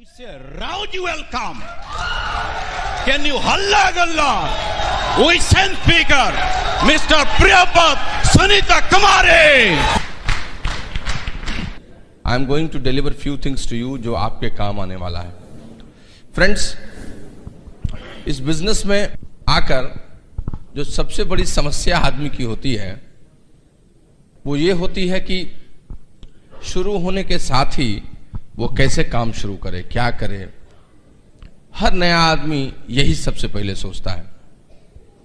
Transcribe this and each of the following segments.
It's a rowdy welcome. Can you halla galla? We send speaker, Mr. Priyapad Sunita Kamare. I am going to deliver few things to you जो आपके काम आने वाला है. Friends, इस business में आकर जो सबसे बड़ी समस्या आदमी की होती है वो ये होती है कि शुरू होने के साथ ही वो कैसे काम शुरू करे, क्या करे. हर नया आदमी यही सबसे पहले सोचता है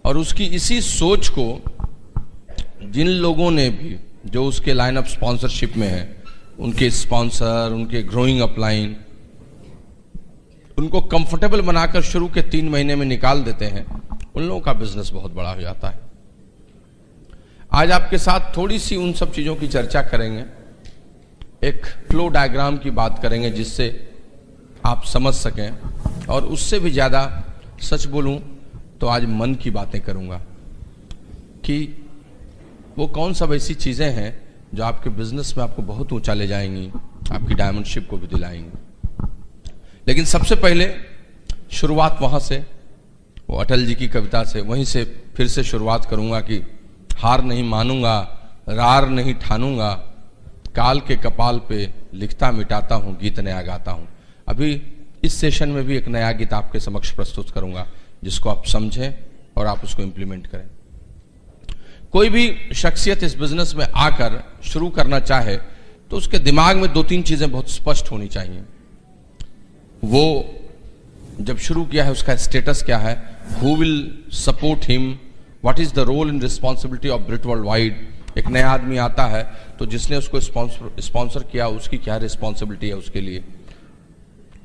और उसकी इसी सोच को जिन लोगों ने भी जो उसके लाइन ऑफ स्पॉन्सरशिप में है, उनके स्पॉन्सर, उनके ग्रोइंग अपलाइन, उनको कंफर्टेबल बनाकर शुरू के 3 महीने में निकाल देते हैं, उन लोगों का बिजनेस बहुत बड़ा हो जाता है. आज आपके साथ थोड़ी सी उन सब चीजों की चर्चा करेंगे. एक फ्लो डायग्राम की बात करेंगे जिससे आप समझ सकें, और उससे भी ज्यादा सच बोलूं तो आज मन की बातें करूंगा कि वो कौन सब ऐसी चीजें हैं जो आपके बिजनेस में आपको बहुत ऊंचा ले जाएंगी, आपकी डायमंडशिप को भी दिलाएंगी. लेकिन सबसे पहले शुरुआत वहां से, वो अटल जी की कविता से, वहीं से फिर से शुरुआत करूंगा कि हार नहीं मानूंगा, रार नहीं ठानूंगा, काल के कपाल पे लिखता मिटाता हूं, गीत नया गाता हूं. अभी इस सेशन में भी एक नया गीत आपके समक्ष प्रस्तुत करूंगा जिसको आप समझें और आप उसको इंप्लीमेंट करें. कोई भी शख्सियत इस बिजनेस में आकर शुरू करना चाहे तो उसके दिमाग में 2-3 चीजें बहुत स्पष्ट होनी चाहिए. वो जब शुरू किया है उसका स्टेटस क्या है, who will support him, what is the role in responsibility of Britt World Wide. एक नया आदमी आता है तो जिसने उसको स्पॉन्सर किया उसकी क्या रिस्पॉन्सिबिलिटी है उसके लिए,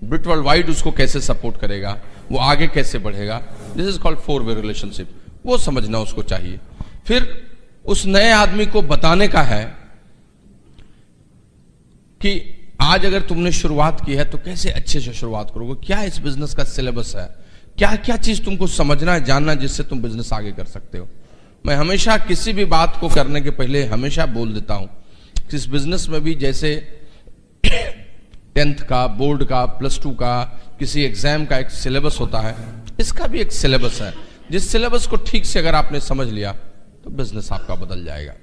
ब्रिट वर्ल्ड वाइड उसको कैसे सपोर्ट करेगा, वो आगे कैसे बढ़ेगा. दिस इज कॉल्ड 4-वे रिलेशनशिप. वो समझना उसको चाहिए. फिर उस नए आदमी को बताने का है कि आज अगर तुमने शुरुआत की है तो कैसे अच्छे से शुरुआत करोगे, क्या इस बिजनेस का सिलेबस है, क्या क्या चीज तुमको समझना है, जानना, जिससे तुम बिजनेस आगे कर सकते हो. मैं हमेशा किसी भी बात को करने के पहले हमेशा बोल देता हूं कि इस बिजनेस में भी जैसे 10th का, बोर्ड का, +2 का, किसी एग्जाम का एक सिलेबस होता है, इसका भी एक सिलेबस है. जिस सिलेबस को ठीक से अगर आपने समझ लिया तो बिजनेस आपका बदल जाएगा.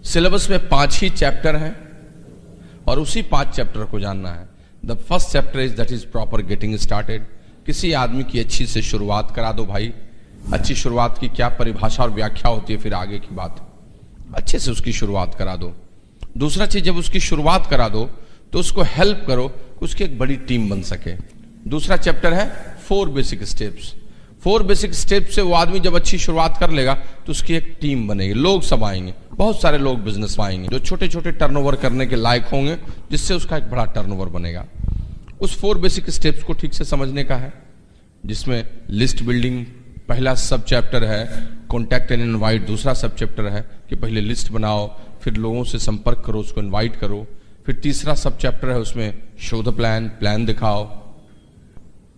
सिलेबस में 5 ही चैप्टर हैं और उसी 5 चैप्टर को जानना है. The first chapter is that is proper getting started. किसी आदमी की अच्छी से शुरुआत करा दो भाई. अच्छी शुरुआत की क्या परिभाषा और व्याख्या होती है, फिर आगे की बात. अच्छे से उसकी शुरुआत करा दो. दूसरा चीज, जब उसकी शुरुआत करा दो तो उसको हेल्प करो कि उसकी एक बड़ी टीम बन सके. दूसरा चैप्टर है 4 बेसिक स्टेप्स. 4 बेसिक स्टेप से वो आदमी जब अच्छी शुरुआत कर लेगा तो उसकी एक टीम बनेगी, लोग सब आएंगे, बहुत सारे लोग बिजनेस में आएंगे जो छोटे छोटे टर्नओवर करने के लायक होंगे, जिससे उसका एक बड़ा टर्नओवर बनेगा. उस 4 बेसिक स्टेप्स को ठीक से समझने का है, जिसमें लिस्ट बिल्डिंग पहला सब चैप्टर है, कॉन्टैक्ट एंड इनवाइट दूसरा सब चैप्टर है कि पहले लिस्ट बनाओ, फिर लोगों से संपर्क करो, उसको इनवाइट करो. फिर तीसरा सब चैप्टर है, उसमें शो द प्लान, प्लान दिखाओ.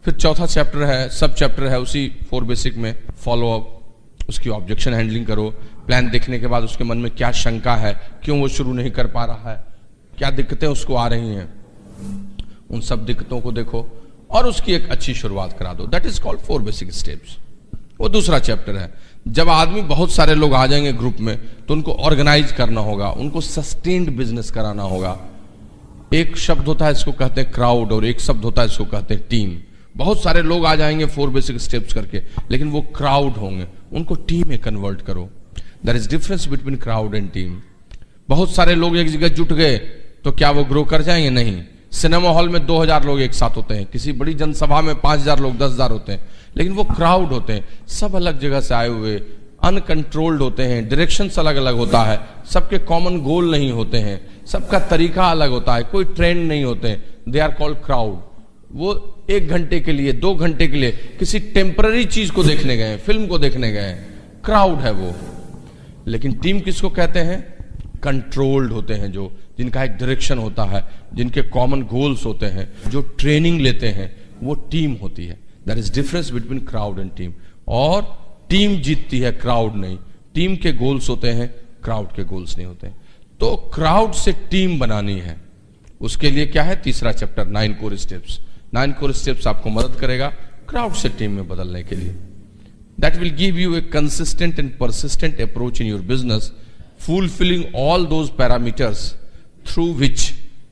फिर चौथा चैप्टर है, सब चैप्टर है उसी 4 बेसिक में, फॉलो अप, उसकी ऑब्जेक्शन हैंडलिंग करो. प्लान देखने के बाद उसके मन में क्या शंका है, क्यों वो शुरू नहीं कर पा रहा है, क्या दिक्कतें उसको आ रही हैं, उन सब दिक्कतों को देखो और उसकी एक अच्छी शुरुआत करा दो. That is called 4 basic steps. वो दूसरा चैप्टर है. जब आदमी बहुत सारे लोग आ जाएंगे ग्रुप में तो उनको ऑर्गेनाइज करना होगा, उनको सस्टेन्ड बिजनेस कराना होगा. एक शब्द होता है इसको कहते हैं क्राउड और एक शब्द होता है इसको कहते हैं टीम. बहुत सारे लोग आ जाएंगे 4 बेसिक स्टेप्स करके, लेकिन वो क्राउड होंगे, उनको टीम में कन्वर्ट करो. There is difference between crowd and team. बहुत सारे लोग एक जगह जुट गए तो क्या वो ग्रो कर जाएंगे? नहीं. सिनेमा हॉल में 2000 लोग एक साथ होते हैं, किसी बड़ी जनसभा में 5000 लोग, 10,000 होते हैं, लेकिन वो क्राउड होते हैं, सब अलग जगह से आए हुए, अनकंट्रोल्ड होते हैं, डायरेक्शंस अलग अलग होता है, सबके कॉमन गोल नहीं होते हैं, सबका तरीका अलग होता है, कोई ट्रेंड नहीं होते हैं. They are called crowd. वो 1 घंटे के लिए, 2 घंटे के लिए किसी टेम्पररी चीज को देखने गए, फिल्म को देखने गए, क्राउड है वो. लेकिन टीम किसको कहते हैं? कंट्रोल्ड होते हैं, जो जिनका एक डायरेक्शन होता है, जिनके कॉमन गोल्स होते हैं, जो ट्रेनिंग लेते हैं, वो टीम होती है. That is difference between crowd and team. और टीम जीतती है, क्राउड नहीं. टीम के गोल्स होते हैं, क्राउड के गोल्स नहीं होते. तो क्राउड से टीम बनानी है, उसके लिए क्या है तीसरा chapter 9 core steps. 9 core steps आपको मदद करेगा क्राउड से टीम में बदलने के लिए। That will give U A consistent and persistent approach in your business, fulfilling all those parameters through which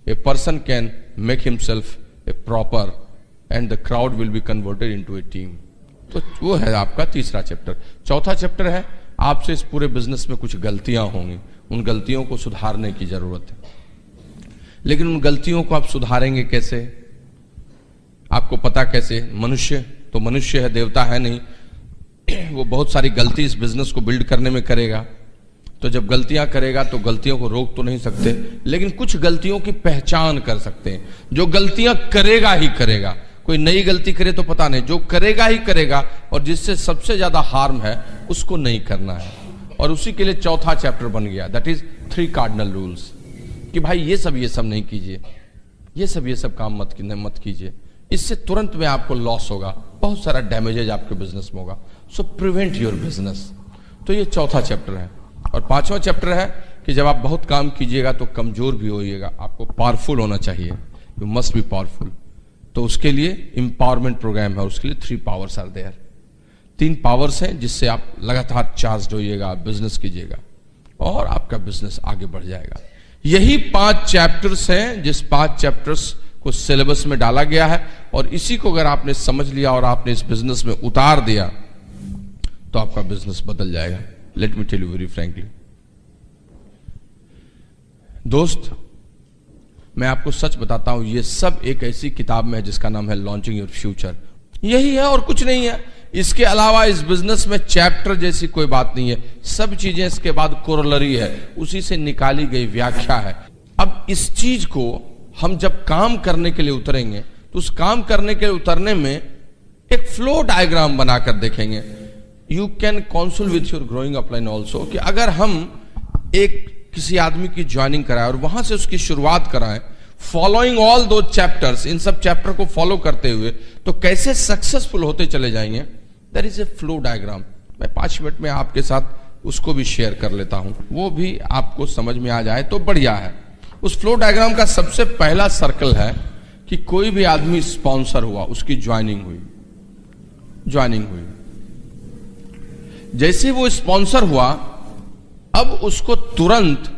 a person can make himself a proper and the crowd will be converted into a team। तो वो है आपका तीसरा chapter. चौथा chapter है आपसे इस पूरे बिजनेस में कुछ गलतियां होंगी, उन गलतियों को सुधारने की जरूरत है। लेकिन उन गलतियों को आप सुधारेंगे कैसे, आपको पता कैसे? मनुष्य तो मनुष्य है, देवता है नहीं, वो बहुत सारी गलती इस बिजनेस को बिल्ड करने में करेगा। तो जब गलतियां करेगा तो गलतियों को रोक तो नहीं सकते, लेकिन कुछ गलतियों की पहचान कर सकते हैं। जो गलतियां करेगा ही करेगा, कोई नई गलती करे तो पता नहीं, जो करेगा ही करेगा और जिससे सबसे ज्यादा हार्म है उसको नहीं करना है। और उसी के लिए चौथा चैप्टर बन गया, दैट इज 3 कार्डिनल रूल्स, कि भाई ये सब नहीं कीजिए, ये सब काम मत कीजिए, इससे तुरंत में आपको लॉस होगा, बहुत सारा डैमेजेज आपके बिजनेस में होगा। सो प्रिवेंट योर बिजनेस। तो ये चौथा चैप्टर है। और 5वां चैप्टर है कि जब आप बहुत काम कीजिएगा तो कमजोर भी होइएगा, आपको पावरफुल होना चाहिए, यू मस्ट बी पावरफुल। तो उसके लिए एम्पावरमेंट प्रोग्राम है, उसके लिए 3 पावर्स आर देयर। 3 पावर्स हैं जिससे आप लगातार चार्ज होइएगा, बिजनेस कीजिएगा और आपका बिजनेस आगे बढ़ जाएगा। यही 5 चैप्टर्स हैं जिस 5 चैप्टर्स को सिलेबस में डाला गया है, और इसी को अगर आपने समझ लिया और आपने इस बिजनेस में उतार दिया तो आपका बिजनेस बदल जाएगा। Let me tell you very frankly दोस्त, मैं आपको सच बताता हूं, ये सब एक ऐसी किताब में है जिसका नाम है लॉन्चिंग योर फ्यूचर। यही है और कुछ नहीं है। इसके अलावा इस बिजनेस में चैप्टर जैसी कोई बात नहीं है, सब चीजें इसके बाद कोरोलरी है, उसी से निकाली गई व्याख्या है। अब इस चीज को हम जब काम करने के लिए उतरेंगे तो उस काम करने के लिए उतरने में एक फ्लो डायग्राम बनाकर देखेंगे। You can council with your growing upline also, कि अगर हम एक किसी आदमी की ज्वाइनिंग कराएं और वहां से उसकी शुरुआत कराएं, फॉलोइंग ऑल दो चैप्टर्स, इन सब चैप्टर को फॉलो करते हुए, तो कैसे सक्सेसफुल होते चले जाएंगे। That is a flow diagram. मैं 5 मिनट में आपके साथ उसको भी शेयर कर लेता हूं, वो भी आपको समझ में आ जाए तो बढ़िया है। उस फ्लो डायग्राम का सबसे पहला सर्कल है कि कोई भी आदमी स्पॉन्सर हुआ, उसकी ज्वाइनिंग हुई। जैसे वो स्पॉन्सर हुआ, अब उसको तुरंत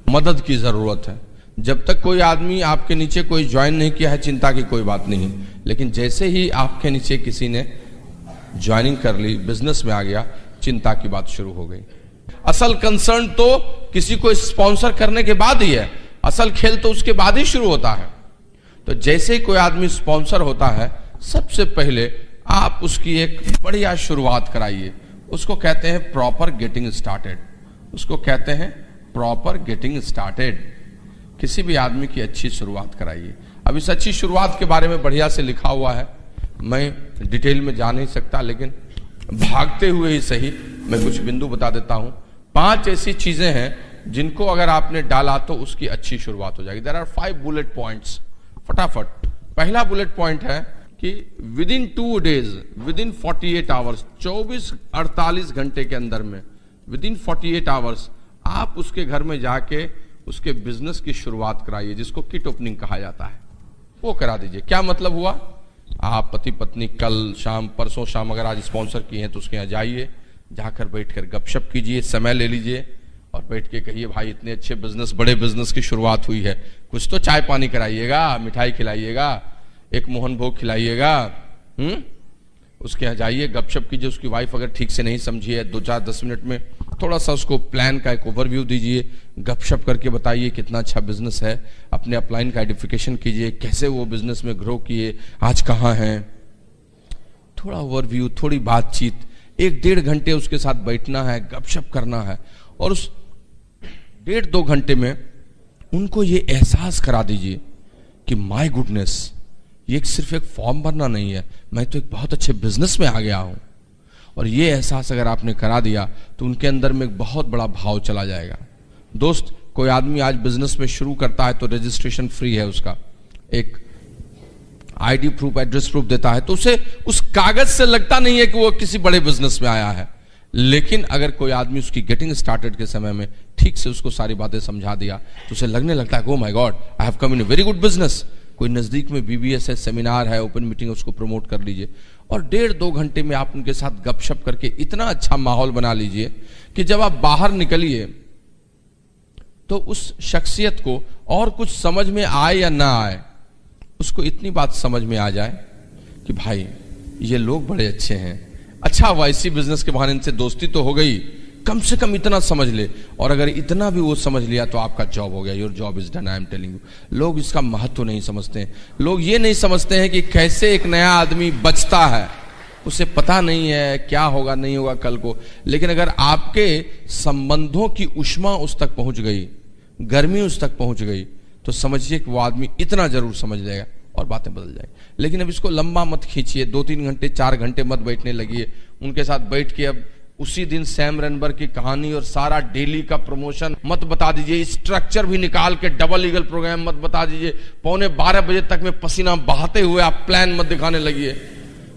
मदद की जरूरत है। जब तक कोई आदमी आपके नीचे कोई ज्वाइन नहीं किया है, चिंता की कोई बात नहीं, लेकिन जैसे ही आपके नीचे किसी ने ज्वाइनिंग कर ली, बिजनेस में आ गया, चिंता की बात शुरू हो गई। असल कंसर्न तो किसी को स्पॉन्सर करने के बाद ही है, असल खेल तो उसके बाद ही शुरू होता है। तो जैसे ही कोई आदमी स्पॉन्सर होता है, सबसे पहले आप उसकी एक बढ़िया शुरुआत कराइए। उसको कहते हैं प्रॉपर गेटिंग स्टार्टेड। उसको कहते हैं प्रॉपर गेटिंग स्टार्टेड। किसी भी आदमी की अच्छी शुरुआत कराइए। अब इस अच्छी शुरुआत के बारे में बढ़िया से लिखा हुआ है, मैं डिटेल में जा नहीं सकता, लेकिन भागते हुए ही सही मैं कुछ बिंदु बता देता हूं। 5 ऐसी चीजें हैं जिनको अगर आपने डाला तो उसकी अच्छी शुरुआत हो जाएगी। There are 5 bullet points. फटाफट पहला बुलेट पॉइंट है कि within 2 days, within 48 hours, 48 घंटे के अंदर में, विद इन 48 आवर्स आप उसके घर में जाके उसके बिजनेस की शुरुआत कराइए, जिसको किट ओपनिंग कहा जाता है, वो करा दीजिए। क्या मतलब हुआ? आप पति पत्नी कल शाम, परसों शाम अगर आज स्पॉन्सर किए हैं तो उसके यहाँ जाइए, जाकर बैठकर गपशप कीजिए, समय ले लीजिए और बैठ के कहिए, भाई इतने अच्छे बिजनेस, बड़े बिजनेस की शुरुआत हुई है, कुछ तो चाय पानी कराइएगा, मिठाई खिलाइएगा, एक मोहन भोग खिलाइएगा। उसके यहाँ जाइए, गपशप कीजिए। उसकी वाइफ अगर ठीक से नहीं समझी है, 2-4-10 मिनट में थोड़ा सा उसको प्लान का एक ओवरव्यू दीजिए, गपशप करके बताइए कितना अच्छा बिजनेस है, अपने अपलाइन का आइडेंटिफिकेशन कीजिए, कैसे वो बिजनेस में ग्रो किए, आज कहाँ हैं, थोड़ा ओवरव्यू, थोड़ी बातचीत। 1-1.5 घंटे उसके साथ बैठना है, गपशप करना है, और उस 1.5-2 घंटे में उनको ये एहसास करा दीजिए कि माय गुडनेस, ये सिर्फ एक फॉर्म भरना नहीं है, मैं तो एक बहुत अच्छे बिजनेस में आ गया हूं। और ये एहसास अगर आपने करा दिया तो उनके अंदर में एक बहुत बड़ा भाव चला जाएगा। दोस्त, कोई आदमी आज बिजनेस में शुरू करता है तो रजिस्ट्रेशन फ्री है, उसका एक आईडी प्रूफ, एड्रेस प्रूफ देता है, तो उसे उस कागज से लगता नहीं है कि वो किसी बड़े बिजनेस में आया है, लेकिन अगर कोई आदमी उसकी गेटिंग स्टार्टेड के समय में ठीक से उसको सारी बातें समझा दिया तो उसे लगने लगता है, oh my God, I have come in a very good business. कोई नजदीक में बीबीएस है, सेमिनार है, ओपन मीटिंग है, उसको प्रमोट कर लीजिए और 1.5-2 घंटे में आप उनके साथ गपशप करके इतना अच्छा माहौल बना लीजिए कि जब आप बाहर निकलिए तो उस शख्सियत को और कुछ समझ में आए या ना आए, उसको इतनी बात समझ में आ जाए कि भाई ये लोग बड़े अच्छे हैं। अच्छा, वाईसी बिजनेस के बहाने इनसे दोस्ती तो हो गई, कम से कम इतना समझ ले, और अगर इतना भी वो समझ लिया तो आपका जॉब हो गया, your job is done, I am telling you. लोग इसका महत्व नहीं समझते हैं। लोग ये नहीं समझते हैं कि कैसे एक नया आदमी बचता है, उसे पता नहीं है क्या होगा नहीं होगा कल को। लेकिन अगर आपके संबंधों की उष्मा उस तक पहुंच गई, गर्मी उस तक पहुंच गई, तो समझिए कि वो आदमी इतना जरूर समझ लेगा और बातें बदल जाएगी। लेकिन अब इसको लंबा मत खींचिए, 2-3 घंटे 4 घंटे मत बैठने लगिए उनके साथ बैठ के। अब उसी दिन सैम रनबर की कहानी और सारा डेली का प्रमोशन मत बता दीजिए, स्ट्रक्चर भी निकाल के डबल ईगल प्रोग्राम मत बता दीजिए। 11:45 बजे तक में पसीना बहाते हुए आप प्लान मत दिखाने लगिए।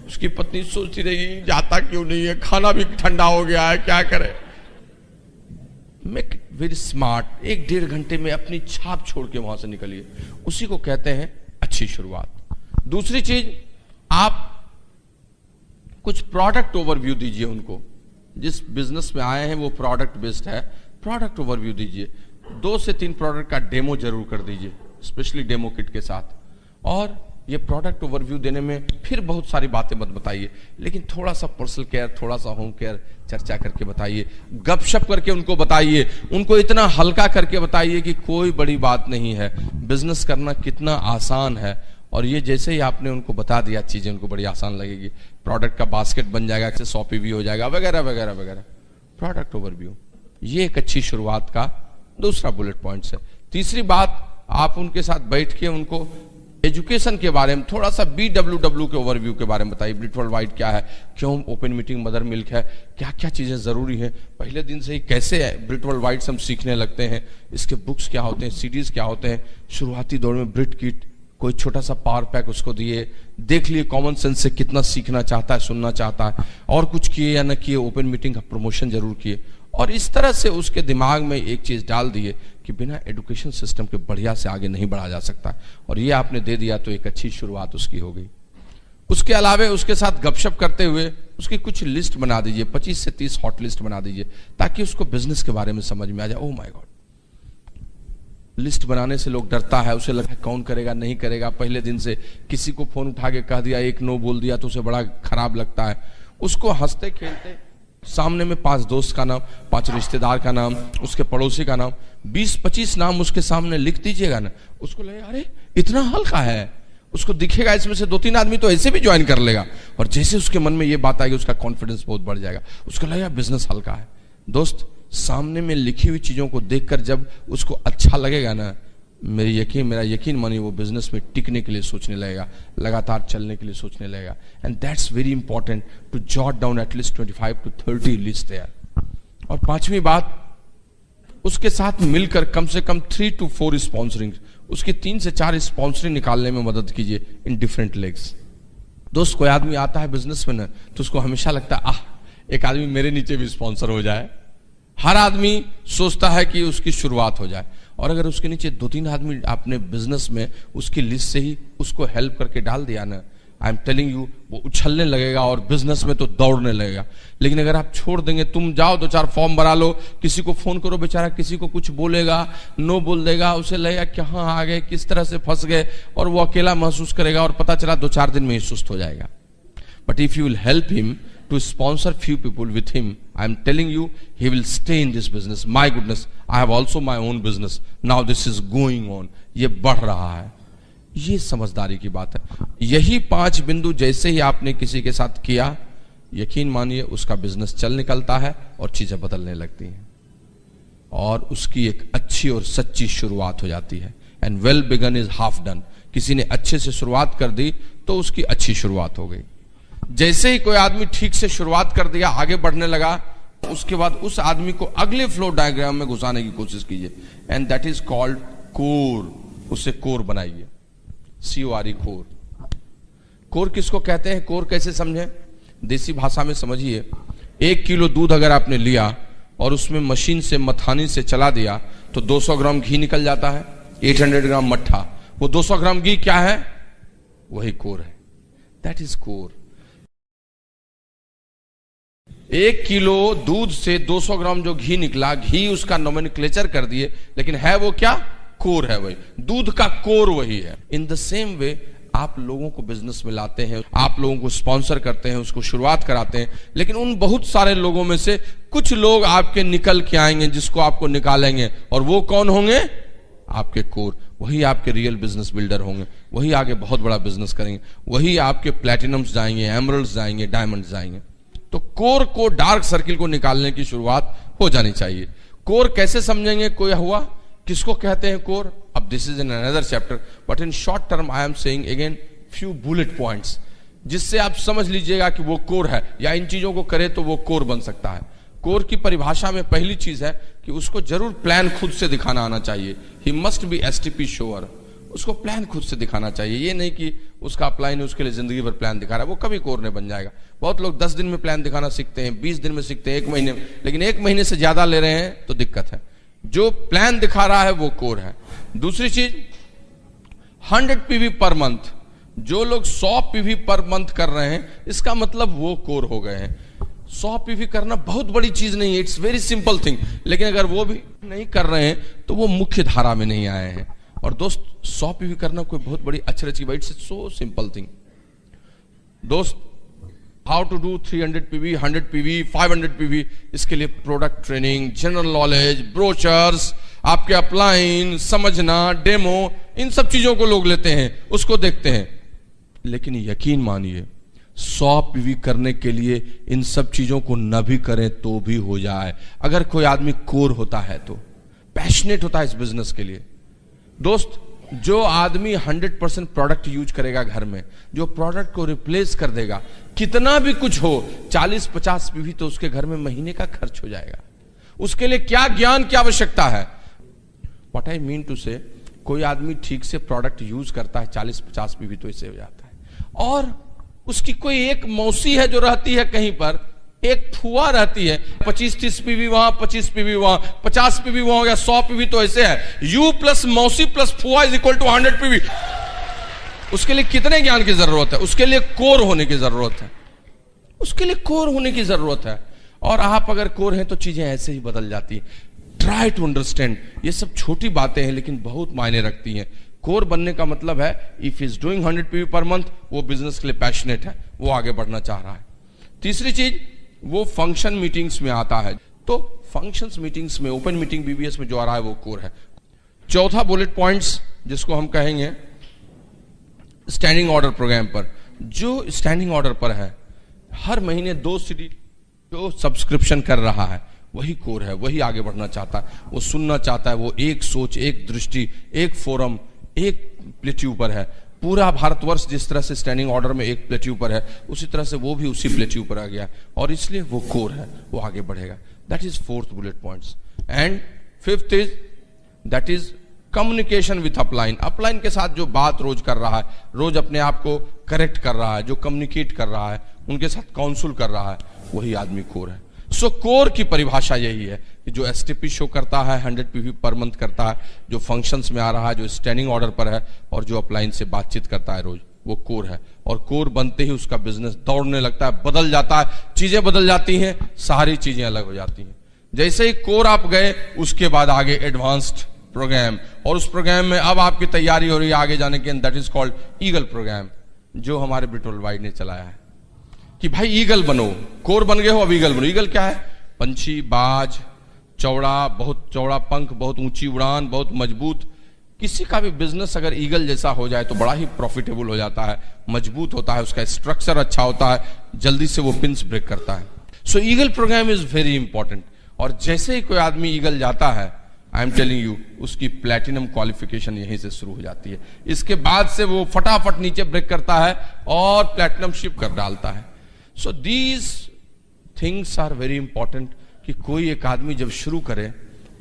उसकी पत्नी सोचती रहेगी जाता क्यों नहीं है, खाना भी ठंडा हो गया है, क्या करे। मेक वेरी स्मार्ट, 1-1.5 घंटे में अपनी छाप छोड़ के वहां से निकलिए, उसी को कहते हैं अच्छी शुरुआत। दूसरी चीज, आप कुछ प्रोडक्ट ओवरव्यू दीजिए उनको। जिस बिजनेस में आए हैं वो प्रोडक्ट बेस्ड है, प्रोडक्ट ओवरव्यू दीजिए। 2 से 3 प्रोडक्ट का डेमो जरूर कर दीजिए, स्पेशली डेमो किट के साथ। और ये प्रोडक्ट ओवरव्यू देने में फिर बहुत सारी बातें मत बताइए, लेकिन थोड़ा सा पर्सनल केयर, थोड़ा सा होम केयर चर्चा करके बताइए, गपशप करके उनको बताइए, उनको इतना हल्का करके बताइए कि कोई बड़ी बात नहीं है, बिजनेस करना कितना आसान है। और ये जैसे ही आपने उनको बता दिया चीजें उनको बड़ी आसान लगेगी। प्रोडक्ट का बास्केट बन जाएगा, 100 पीवी हो जाएगा, वगैरह वगैरह वगैरह। प्रोडक्ट ओवरव्यू, ये एक अच्छी शुरुआत का दूसरा बुलेट पॉइंट्स है। तीसरी बात, आप उनके साथ बैठ के उनको एजुकेशन के बारे में थोड़ा सा BWW के ओवरव्यू के बारे में बताइए। ब्रिट वर्ल्ड वाइड क्या है, क्यों ओपन मीटिंग मदर मिल्क है, क्या क्या चीजें जरूरी हैं, पहले दिन से ही कैसे ब्रिट वर्ल्ड वाइड हम सीखने लगते हैं, इसके बुक्स क्या होते हैं, सीडीज क्या होते हैं। शुरुआती दौर में ब्रिट किट, कोई छोटा सा पावर पैक उसको दिए, देख लिए कॉमन सेंस से कितना सीखना चाहता है, सुनना चाहता है, और कुछ किए या न किए, ओपन मीटिंग का प्रमोशन जरूर किए। और इस तरह से उसके दिमाग में एक चीज डाल दिए कि बिना एजुकेशन सिस्टम के बढ़िया से आगे नहीं बढ़ा जा सकता, और ये आपने दे दिया तो एक अच्छी शुरुआत उसकी हो गई। उसके अलावा उसके साथ गपशप करते हुए उसकी कुछ लिस्ट बना दीजिए, 25 से 30 हॉट लिस्ट बना दीजिए, ताकि उसको बिजनेस के बारे में समझ में आ जाए। ओह माय गॉड, लिस्ट बनाने से लोग डरता है, उसे लगता है कौन करेगा नहीं करेगा। पहले दिन से किसी को फोन उठा के कह दिया, 1 नो बोल दिया तो उसे बड़ा खराब लगता है। उसको हंसते खेलते सामने में 5 दोस्त का नाम, 5 रिश्तेदार का नाम, उसके पड़ोसी का नाम, 20-25 नाम उसके सामने लिख दीजिएगा ना। उसको लगे अरे इतना हल्का है, उसको दिखेगा इसमें से 2-3 आदमी तो ऐसे भी ज्वाइन कर लेगा। और जैसे उसके मन में ये बात आएगी उसका कॉन्फिडेंस बहुत बढ़ जाएगा, उसको लगेगा बिजनेस हल्का है। दोस्त, सामने में लिखी हुई चीजों को देखकर जब उसको अच्छा लगेगा ना, मेरा यकीन मानिए वो बिजनेस में टिकने के लिए सोचने लगेगा, लगातार चलने के लिए सोचने लगेगा। And that's very important to jot down at least 25 to 30 list there. और 5वीं बात, उसके साथ मिलकर कम से कम 3 to 4 स्पॉन्सरिंग, उसकी 3 से 4 स्पॉन्सरिंग निकालने में मदद कीजिए इन डिफरेंट लेग्स। दोस्त, कोई आदमी आता है बिजनेस में ना तो उसको हमेशा लगता है एक आदमी मेरे नीचे भी स्पॉन्सर हो जाए। हर आदमी सोचता है कि उसकी शुरुआत हो जाए, और अगर उसके नीचे 2-3 आदमी आपने बिजनेस में उसकी लिस्ट से ही उसको हेल्प करके डाल दिया ना, आई एम टेलिंग यू, वो उछलने लगेगा और बिजनेस में तो दौड़ने लगेगा। लेकिन अगर आप छोड़ देंगे, तुम जाओ 2-4 फॉर्म भरा लो, किसी को फोन करो, बेचारा किसी को कुछ बोलेगा, नो बोल देगा, उसे लगेगा कहाँ आ गए, किस तरह से फंस गए, और वो अकेला महसूस करेगा और पता चला 2-4 दिन में ही सुस्त हो जाएगा। But if you will help him to sponsor few people with him, I am telling you, he will stay in this business. My goodness, I have also my own business. Now this is going on. ये बढ़ रहा है। ये समझदारी की बात है। यही 5 बिंदु जैसे ही आपने किसी के साथ किया, यकीन मानिए उसका बिजनेस चल निकलता है और चीजें बदलने लगती हैं, और उसकी एक अच्छी और सच्ची शुरुआत हो जाती है। And well begun is half done. किसी ने अच्छे से शुरुआत कर दी तो उसकी अच्छी शुरुआत हो गई। जैसे ही कोई आदमी ठीक से शुरुआत कर दिया, आगे बढ़ने लगा, उसके बाद उस आदमी को अगले फ्लो डायग्राम में घुसाने की कोशिश कीजिए, and that is called core. उसे कोर बनाइए, CORE, कोर। कोर किसको कहते हैं, कोर कैसे समझे, देसी भाषा में समझिए। 1 किलो दूध अगर आपने लिया और उसमें मशीन से मथानी से चला दिया तो 200 ग्राम घी निकल जाता है, 800 ग्राम मट्ठा। वो 200 ग्राम घी क्या है? वही कोर है। That is core. 1 किलो दूध से 200 ग्राम जो घी निकला, घी उसका नोमेनक्लेचर कर दिए, लेकिन है वो क्या? कोर है। वही दूध का कोर वही है। इन द सेम वे आप लोगों को बिजनेस में लाते हैं, आप लोगों को स्पॉन्सर करते हैं, उसको शुरुआत कराते हैं, लेकिन उन बहुत सारे लोगों में से कुछ लोग आपके निकल के आएंगे जिसको आपको निकालेंगे, और वो कौन होंगे? आपके कोर। वही आपके रियल बिजनेस बिल्डर होंगे, वही आगे बहुत बड़ा बिजनेस करेंगे, वही आपके प्लैटिनम्स जाएंगे, एमरल्ड्स जाएंगे, डायमंड्स जाएंगे। तो कोर को, डार्क सर्किल को निकालने की शुरुआत हो जानी चाहिए। कोर कैसे समझेंगे? कोई हुआ किसको कहते हैं कोर? अब this is in another chapter, but in short term I am saying again few bullet points, जिससे आप समझ लीजिएगा कि वो कोर है, या इन चीजों को करे तो वो कोर बन सकता है। कोर की परिभाषा में पहली चीज है कि उसको जरूर प्लान खुद से दिखाना आना चाहिए। He must be STP shore. उसको प्लान खुद से दिखाना चाहिए। ये नहीं कि उसका अपलाइन उसके लिए जिंदगी भर प्लान दिखा रहा है, वो कभी कोर नहीं बन जाएगा। बहुत लोग 10 दिन में प्लान दिखाना सीखते हैं, 20 दिन में सीखते हैं, 1 महीने में, लेकिन 1 महीने से ज्यादा ले रहे हैं तो दिक्कत है। जो प्लान दिखा रहा है वो कोर है। दूसरी चीज 100 पीवी पर मंथ। जो लोग 100 पीवी पर मंथ कर रहे हैं, इसका मतलब वो कोर हो गए हैं। 100 पीवी करना बहुत बड़ी चीज नहीं है, इट्स वेरी सिंपल थिंग, लेकिन अगर वो भी नहीं कर रहे हैं तो वो मुख्य धारा में नहीं आए हैं। और दोस्त 100 पीवी करना कोई बहुत बड़ी अचरज की बात, इट्स सो सिंपल थिंग। दोस्त how to do 300 PV, 100 PV, 500 PV, इसके लिए product training, general knowledge, brochures, आपके अपलाइन समझना, डेमो, इन सब चीजों को लोग लेते हैं, उसको देखते हैं। लेकिन यकीन मानिए 100 पीवी करने के लिए इन सब चीजों को न भी करें तो भी हो जाए, अगर कोई आदमी कोर होता है तो, पैशनेट होता है इस बिजनेस के लिए। दोस्त, जो आदमी 100% प्रोडक्ट यूज करेगा घर में, जो प्रोडक्ट को रिप्लेस कर देगा, कितना भी कुछ हो, 40-50 पीवी तो उसके घर में महीने का खर्च हो जाएगा। उसके लिए क्या ज्ञान की आवश्यकता है? व्हाट आई मीन टू से, कोई आदमी ठीक से प्रोडक्ट यूज करता है, 40-50 पीवी तो इससे हो जाता है। और उसकी कोई एक मौसी है जो रहती है कहीं पर, एक फुआ रहती है, 25-30 पीवी वहां, 25 पीवी वहां, 50 पीवी वहां हो गया, 100 पीवी तो ऐसे है। यू प्लस मौसी प्लस फुआ इज इक्वल टू 100 पीवी। उसके लिए कितने ज्ञान की जरूरत है? उसके लिए कोर होने की जरूरत है। उसके लिए कोर होने की जरूरत है। और आप अगर कोर हैं तो चीजें ऐसे ही बदल जाती हैं। Try to understand. ये सब छोटी बातें हैं लेकिन बहुत मायने रखती हैं। कोर बनने का मतलब है if is doing 100 PV per month, वो बिजनेस के लिए पैशनेट है, वो आगे बढ़ना चाह रहा है। तीसरी चीज, वो फंक्शन मीटिंग्स में आता है। तो फंक्शंस मीटिंग्स में, ओपन मीटिंग बीबीएस में जो आ रहा है वो कोर है। चौथा बुलेट पॉइंट्स जिसको हम कहेंगे स्टैंडिंग ऑर्डर प्रोग्राम पर, जो स्टैंडिंग ऑर्डर पर है, हर महीने 2 सीडी जो सब्सक्रिप्शन कर रहा है, वही कोर है, वही आगे बढ़ना चाहता है, वो सुनना चाहता है, वो एक सोच, एक दृष्टि, एक फोरम, एक प्लेट्यू पर है। पूरा भारतवर्ष जिस तरह से स्टैंडिंग ऑर्डर में एक प्लेट्यू पर है, उसी तरह से वो भी उसी प्लेट्यू पर आ गया, और इसलिए वो कोर है, वो आगे बढ़ेगा। That is 4th bullet points. And 5th is that is communication with upline. Upline के साथ जो बात रोज कर रहा है, रोज अपने आप को करेक्ट कर रहा है, जो कम्युनिकेट कर रहा है, उनके साथ काउंसिल कर रहा है, वही आदमी कोर है। सो कोर की परिभाषा यही है कि जो एसटीपी शो करता है, 100 पीवी पर मंथ करता है, जो फंक्शंस में आ रहा है, जो स्टैंडिंग ऑर्डर पर है, और जो अपलाइन से बातचीत करता है रोज, वो कोर है। और कोर बनते ही उसका बिजनेस दौड़ने लगता है, बदल जाता है, चीजें बदल जाती हैं, सारी चीजें अलग हो जाती हैं। जैसे ही कोर आप गए, उसके बाद आगे एडवांस्ड प्रोग्राम, और उस प्रोग्राम में अब आपकी तैयारी हो रही है आगे जाने की, that is called eagle program, जो हमारे ब्रिटोल वाइड ने चलाया है कि भाई ईगल बनो। कोर बन गए हो, अब ईगल बनो। ईगल क्या है? पंछी, बाज, चौड़ा, बहुत चौड़ा पंख, बहुत ऊंची उड़ान, बहुत मजबूत। किसी का भी बिजनेस अगर ईगल जैसा हो जाए तो बड़ा ही प्रॉफिटेबल हो जाता है, मजबूत होता है, उसका स्ट्रक्चर अच्छा होता है, जल्दी से वो पिंस ब्रेक करता है। So eagle program is very important. और जैसे ही कोई आदमी ईगल जाता है, आई एम टेलिंग यू, उसकी प्लेटिनम क्वालिफिकेशन यहीं से शुरू हो जाती है। इसके बाद से वो फटाफट नीचे ब्रेक करता है और प्लेटिनम शिप कर डालता है। So these things are very important कि कोई एक आदमी जब शुरू करे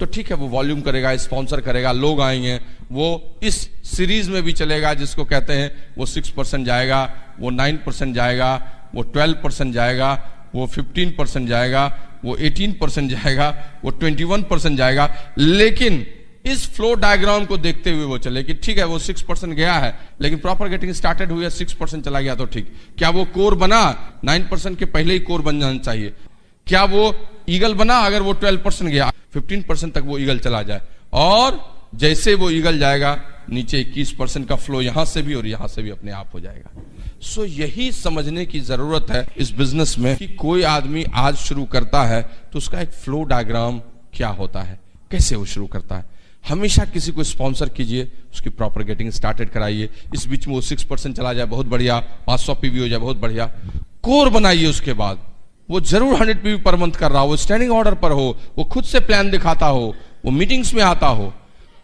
तो ठीक है, वो वॉल्यूम करेगा, स्पॉन्सर करेगा, लोग आएंगे, वो इस सीरीज में भी चलेगा जिसको कहते हैं वो 6% जाएगा, वो 9% जाएगा, वो 12% जाएगा, वो 15% जाएगा, वो 18% जाएगा, वो 21% जाएगा। लेकिन इस फ्लो डायग्राम को देखते हुए वो चले कि ठीक है वो 6% गया है, लेकिन प्रॉपर गेटिंग स्टार्टेड हुआ 6% चला गया तो ठीक। क्या वो कोर बना? 9% के पहले ही कोर बन जाना चाहिए। क्या वो ईगल बना? अगर वो 12% गया, 15% तक वो ईगल चला जाए, और जैसे वो ईगल जाएगा नीचे 21% का फ्लो यहां से भी और यहां से भी अपने आप हो जाएगा। सो यही समझने की जरूरत है इस बिजनेस में कि कोई आदमी आज शुरू करता है तो उसका एक फ्लो डायग्राम क्या होता है, कैसे वो शुरू करता है। हमेशा किसी को स्पॉन्सर कीजिए, उसकी प्रॉपर गेटिंग स्टार्टेड कराइए, इस बीच में वो 6% चला जाए बहुत बढ़िया, 500 पीवी हो जाए बहुत बढ़िया। कोर बनाइए, उसके बाद वो जरूर 100 पीवी पर मंथ कर रहा हो, वो स्टैंडिंग ऑर्डर पर हो, वो खुद से प्लान दिखाता हो, वो मीटिंग्स में आता हो।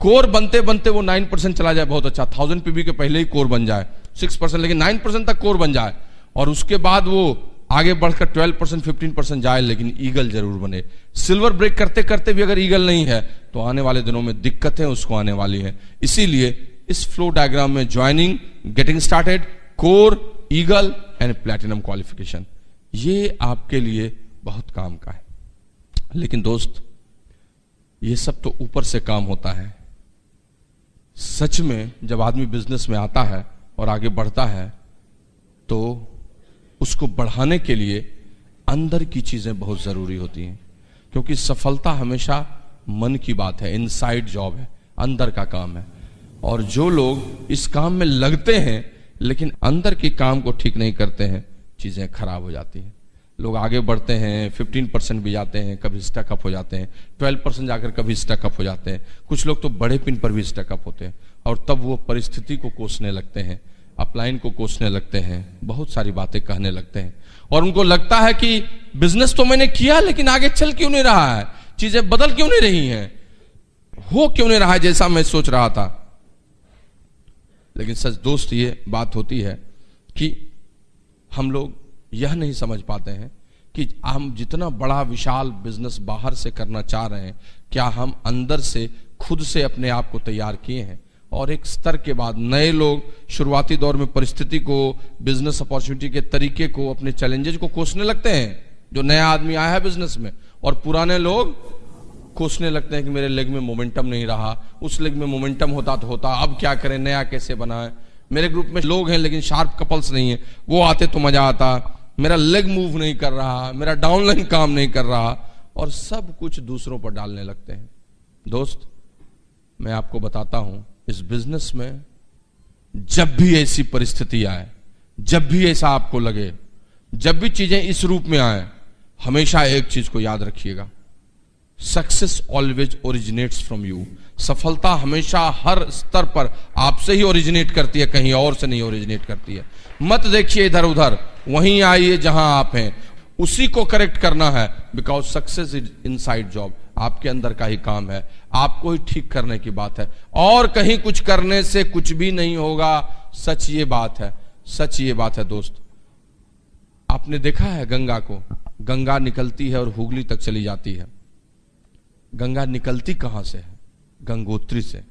कोर बनते बनते वो 9% चला जाए बहुत अच्छा, 1000 पीवी के पहले ही कोर बन जाए, 6% लेकिन 9% तक कोर बन जाए, और उसके बाद वो आगे बढ़कर 12% 15% जाए, लेकिन ईगल जरूर बने। सिल्वर ब्रेक करते करते भी अगर ईगल नहीं है तो आने वाले दिनों में दिक्कतें उसको आने वाली हैं। इसीलिए इस फ्लो डायग्राम में joining, getting started, core, eagle and platinum qualification, ये आपके लिए बहुत काम का है। लेकिन दोस्त, ये सब तो ऊपर से काम होता है। सच में जब आदमी बिजनेस में आता है और आगे बढ़ता है तो उसको बढ़ाने के लिए अंदर की चीजें बहुत जरूरी होती हैं, क्योंकि सफलता हमेशा मन की बात है, इनसाइड जॉब है, अंदर का काम है। और जो लोग इस काम में लगते हैं लेकिन अंदर के काम को ठीक नहीं करते हैं, चीजें खराब हो जाती हैं। लोग आगे बढ़ते हैं, 15% भी जाते हैं, कभी स्टकअप हो जाते हैं, 12% जाकर कभी स्टकअप हो जाते हैं। कुछ लोग तो बड़े पिन पर भी स्टकअप होते हैं, और तब वो परिस्थिति को कोसने लगते हैं, अपलाइन को कोसने लगते हैं, बहुत सारी बातें कहने लगते हैं, और उनको लगता है कि बिजनेस तो मैंने किया लेकिन आगे चल क्यों नहीं रहा है, चीजें बदल क्यों नहीं रही हैं, हो क्यों नहीं रहा है जैसा मैं सोच रहा था। लेकिन सच दोस्त, ये बात होती है कि हम लोग यह नहीं समझ पाते हैं कि हम जितना बड़ा विशाल बिजनेस बाहर से करना चाह रहे हैं, क्या हम अंदर से खुद से अपने आप को तैयार किए हैं। और एक स्तर के बाद नए लोग शुरुआती दौर में परिस्थिति को, बिजनेस अपॉर्चुनिटी के तरीके को, अपने चैलेंजेस को कोसने लगते हैं, जो नया आदमी आया है बिजनेस में, और पुराने लोग कोसने लगते हैं कि मेरे लेग में मोमेंटम नहीं रहा, उस लेग में मोमेंटम होता तो होता, अब क्या करें, नया कैसे बनाए। मेरे ग्रुप में लोग हैं लेकिन शार्प कपल्स नहीं है, वो आते तो मजा आता, मेरा लेग मूव नहीं कर रहा, मेरा डाउनलाइन काम नहीं कर रहा, और सब कुछ दूसरों पर डालने लगते हैं। दोस्त, मैं आपको बताता हूं, इस बिजनेस में जब भी ऐसी परिस्थिति आए, जब भी ऐसा आपको लगे, जब भी चीजें इस रूप में आए, हमेशा एक चीज को याद रखिएगा, success always originates from you. सफलता हमेशा हर स्तर पर आपसे ही ओरिजिनेट करती है, कहीं और से नहीं ओरिजिनेट करती है। मत देखिए इधर उधर, वहीं आइए जहां आप हैं, उसी को करेक्ट करना है, because success is inside job, आपके अंदर का ही काम है, आपको ही ठीक करने की बात है, और कहीं कुछ करने से कुछ भी नहीं होगा। सच ये बात है, सच ये बात है दोस्त। आपने देखा है गंगा को, गंगा निकलती है और हुगली तक चली जाती है। गंगा निकलती कहां से है? गंगोत्री से।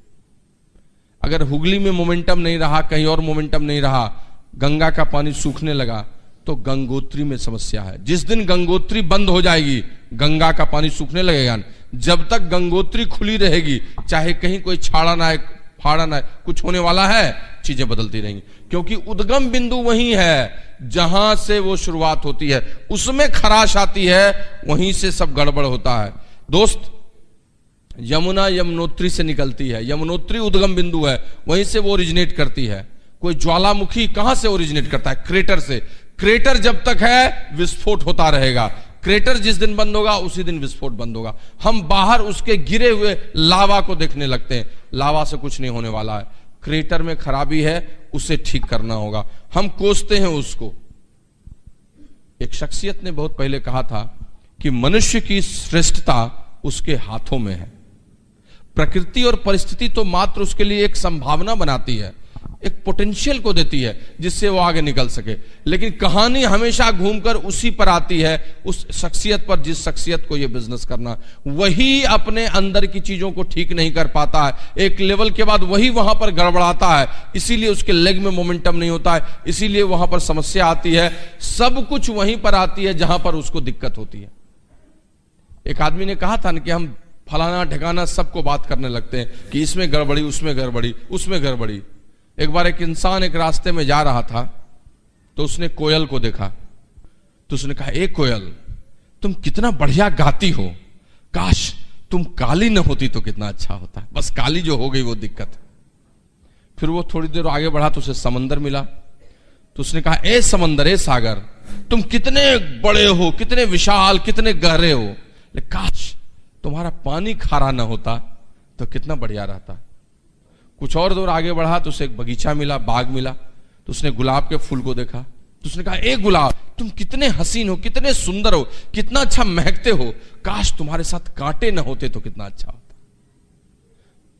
अगर हुगली में मोमेंटम नहीं रहा, कहीं और मोमेंटम नहीं रहा, गंगा का पानी सूखने लगा, तो गंगोत्री में समस्या है। जिस दिन गंगोत्री बंद हो जाएगी, गंगा का पानी सूखने लगेगा। जब तक गंगोत्री खुली रहेगी, चाहे कहीं कोई छाड़ा ना है, फाड़ा ना है, कुछ होने वाला है, चीजें बदलती रहेंगी, क्योंकि उद्गम बिंदु वही है जहां से वो शुरुआत होती है, उसमें खराश आती है, वहीं से सब गड़बड़ होता है। दोस्त, यमुना यमुनोत्री से निकलती है, यमुनोत्री उद्गम बिंदु है, वहीं से वो ओरिजिनेट करती है। कोई ज्वालामुखी कहां से ओरिजिनेट करता है? क्रेटर से। क्रेटर जब तक है, विस्फोट होता रहेगा। क्रेटर जिस दिन बंद होगा, उसी दिन विस्फोट बंद होगा। हम बाहर उसके गिरे हुए लावा को देखने लगते हैं, लावा से कुछ नहीं होने वाला है। क्रेटर में खराबी है, उसे ठीक करना होगा, हम कोसते हैं उसको। एक शख्सियत ने बहुत पहले कहा था कि मनुष्य की श्रेष्ठता उसके हाथों में है। प्रकृति और परिस्थिति तो मात्र उसके लिए एक संभावना बनाती है, एक पोटेंशियल को देती है जिससे वो आगे निकल सके। लेकिन कहानी हमेशा घूमकर उसी पर आती है, उस शख्सियत पर जिस शख्सियत को ये बिजनेस करना, वही अपने अंदर की चीजों को ठीक नहीं कर पाता है। एक लेवल के बाद वही वहां पर गड़बड़ाता है, इसीलिए उसके लेग में मोमेंटम नहीं होता है, इसीलिए वहां पर समस्या आती है। सब कुछ वहीं पर आती है जहां पर उसको दिक्कत होती है। एक आदमी ने कहा था ना कि हम फलाना ठिकाना सबको बात करने लगते हैं कि इसमें गड़बड़ी, उसमें गड़बड़ी, उसमें गड़बड़ी। एक बार एक इंसान एक रास्ते में जा रहा था तो उसने कोयल को देखा, तो उसने कहा, ए कोयल, तुम कितना बढ़िया गाती हो, काश तुम काली न होती तो कितना अच्छा होता। बस काली जो हो गई वो दिक्कत। फिर वो थोड़ी देर आगे बढ़ा तो उसे समंदर मिला, तो उसने कहा, ए समंदर, ए सागर, तुम कितने बड़े हो, कितने विशाल, कितने गहरे हो, लेकिन काश तुम्हारा पानी खारा न होता तो कितना बढ़िया रहता। कुछ और दूर आगे बढ़ा तो उसे एक बगीचा मिला, बाग मिला, तो उसने गुलाब के फूल को देखा, तो उसने कहा, ए गुलाब, तुम कितने हसीन हो, कितने सुंदर हो, कितना अच्छा महकते हो, काश तुम्हारे साथ कांटे न होते तो कितना अच्छा होता।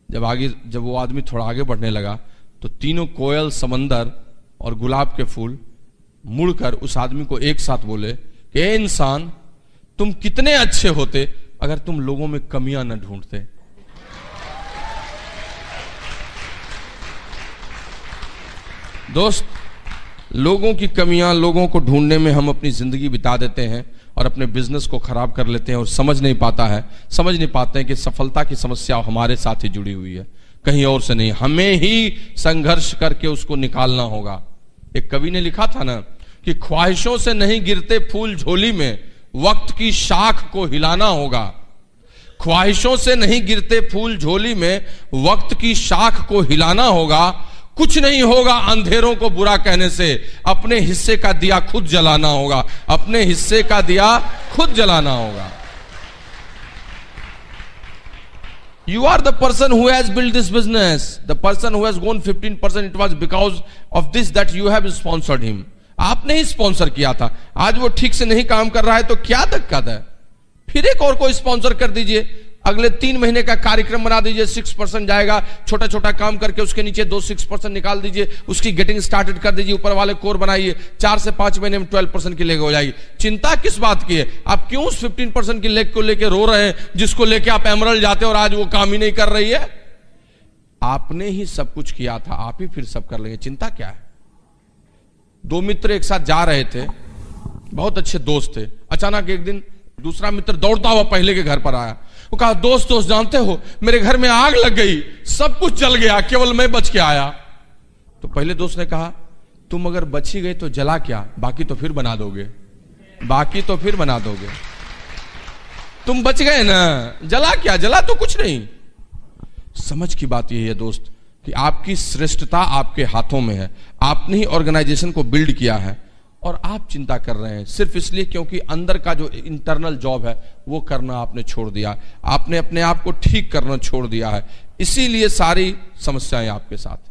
जब वो आदमी थोड़ा आगे बढ़ने लगा तो तीनों कोयल, समंदर और गुलाब के फूल मुड़कर उस आदमी को एक साथ बोले कि ए इंसान, तुम कितने अच्छे होते अगर तुम लोगों में कमियां न ढूंढते। दोस्त, लोगों की कमियां, लोगों को ढूंढने में हम अपनी जिंदगी बिता देते हैं और अपने बिजनेस को खराब कर लेते हैं और समझ नहीं पाते हैं कि सफलता की समस्या हमारे साथ ही जुड़ी हुई है, कहीं और से नहीं। हमें ही संघर्ष करके उसको निकालना होगा। एक कवि ने लिखा था ना कि ख्वाहिशों से नहीं गिरते फूल झोली में, वक्त की शाख को हिलाना होगा। ख्वाहिशों से नहीं गिरते फूल झोली में, वक्त की शाख को हिलाना होगा। कुछ नहीं होगा अंधेरों को बुरा कहने से, अपने हिस्से का दिया खुद जलाना होगा, अपने हिस्से का दिया खुद जलाना होगा। You are the person who has built this business. The person who has gone 15%, it was because of this that you have sponsored him. आपने ही स्पॉन्सर किया था। आज वो ठीक से नहीं काम कर रहा है तो क्या दिक्कत है, फिर एक और को स्पॉन्सर कर दीजिए। अगले 3 महीने का कार्यक्रम बना दीजिए, 6% जाएगा, छोटा छोटा काम करके उसके नीचे 6% निकाल दीजिए, उसकी गेटिंग स्टार्टेड कर दीजिए, ऊपर वाले कोर बनाइए, 4 से 5 महीने में 12% की लेग हो जाएगी। चिंता किस बात की है? आप क्यों उस 15% की लेग को लेके रो रहे हैं, जिसको लेके आप एमरल्ड जाते और आज वो काम ही नहीं कर रही है? आपने ही सब कुछ किया था, आप ही फिर सब कर लेंगे, चिंता क्या है? 2 मित्र एक साथ जा रहे थे, बहुत अच्छे दोस्त थे। अचानक एक दिन दूसरा मित्र दौड़ता हुआ पहले के घर पर आया। वो कहा, दोस्त जानते हो मेरे घर में आग लग गई, सब कुछ जल गया, केवल मैं बच के आया। तो पहले दोस्त ने कहा, तुम अगर बच ही गए तो जला क्या, बाकी तो फिर बना दोगे, बाकी तो फिर बना दोगे। तुम बच गए ना, जला क्या, जला तो कुछ नहीं। समझ की बात यही है दोस्त कि आपकी श्रेष्ठता आपके हाथों में है। आपने ही ऑर्गेनाइजेशन को बिल्ड किया है और आप चिंता कर रहे हैं सिर्फ इसलिए क्योंकि अंदर का जो इंटरनल जॉब है वो करना आपने छोड़ दिया, आपने अपने आप को ठीक करना छोड़ दिया है, इसीलिए सारी समस्याएं आपके साथ।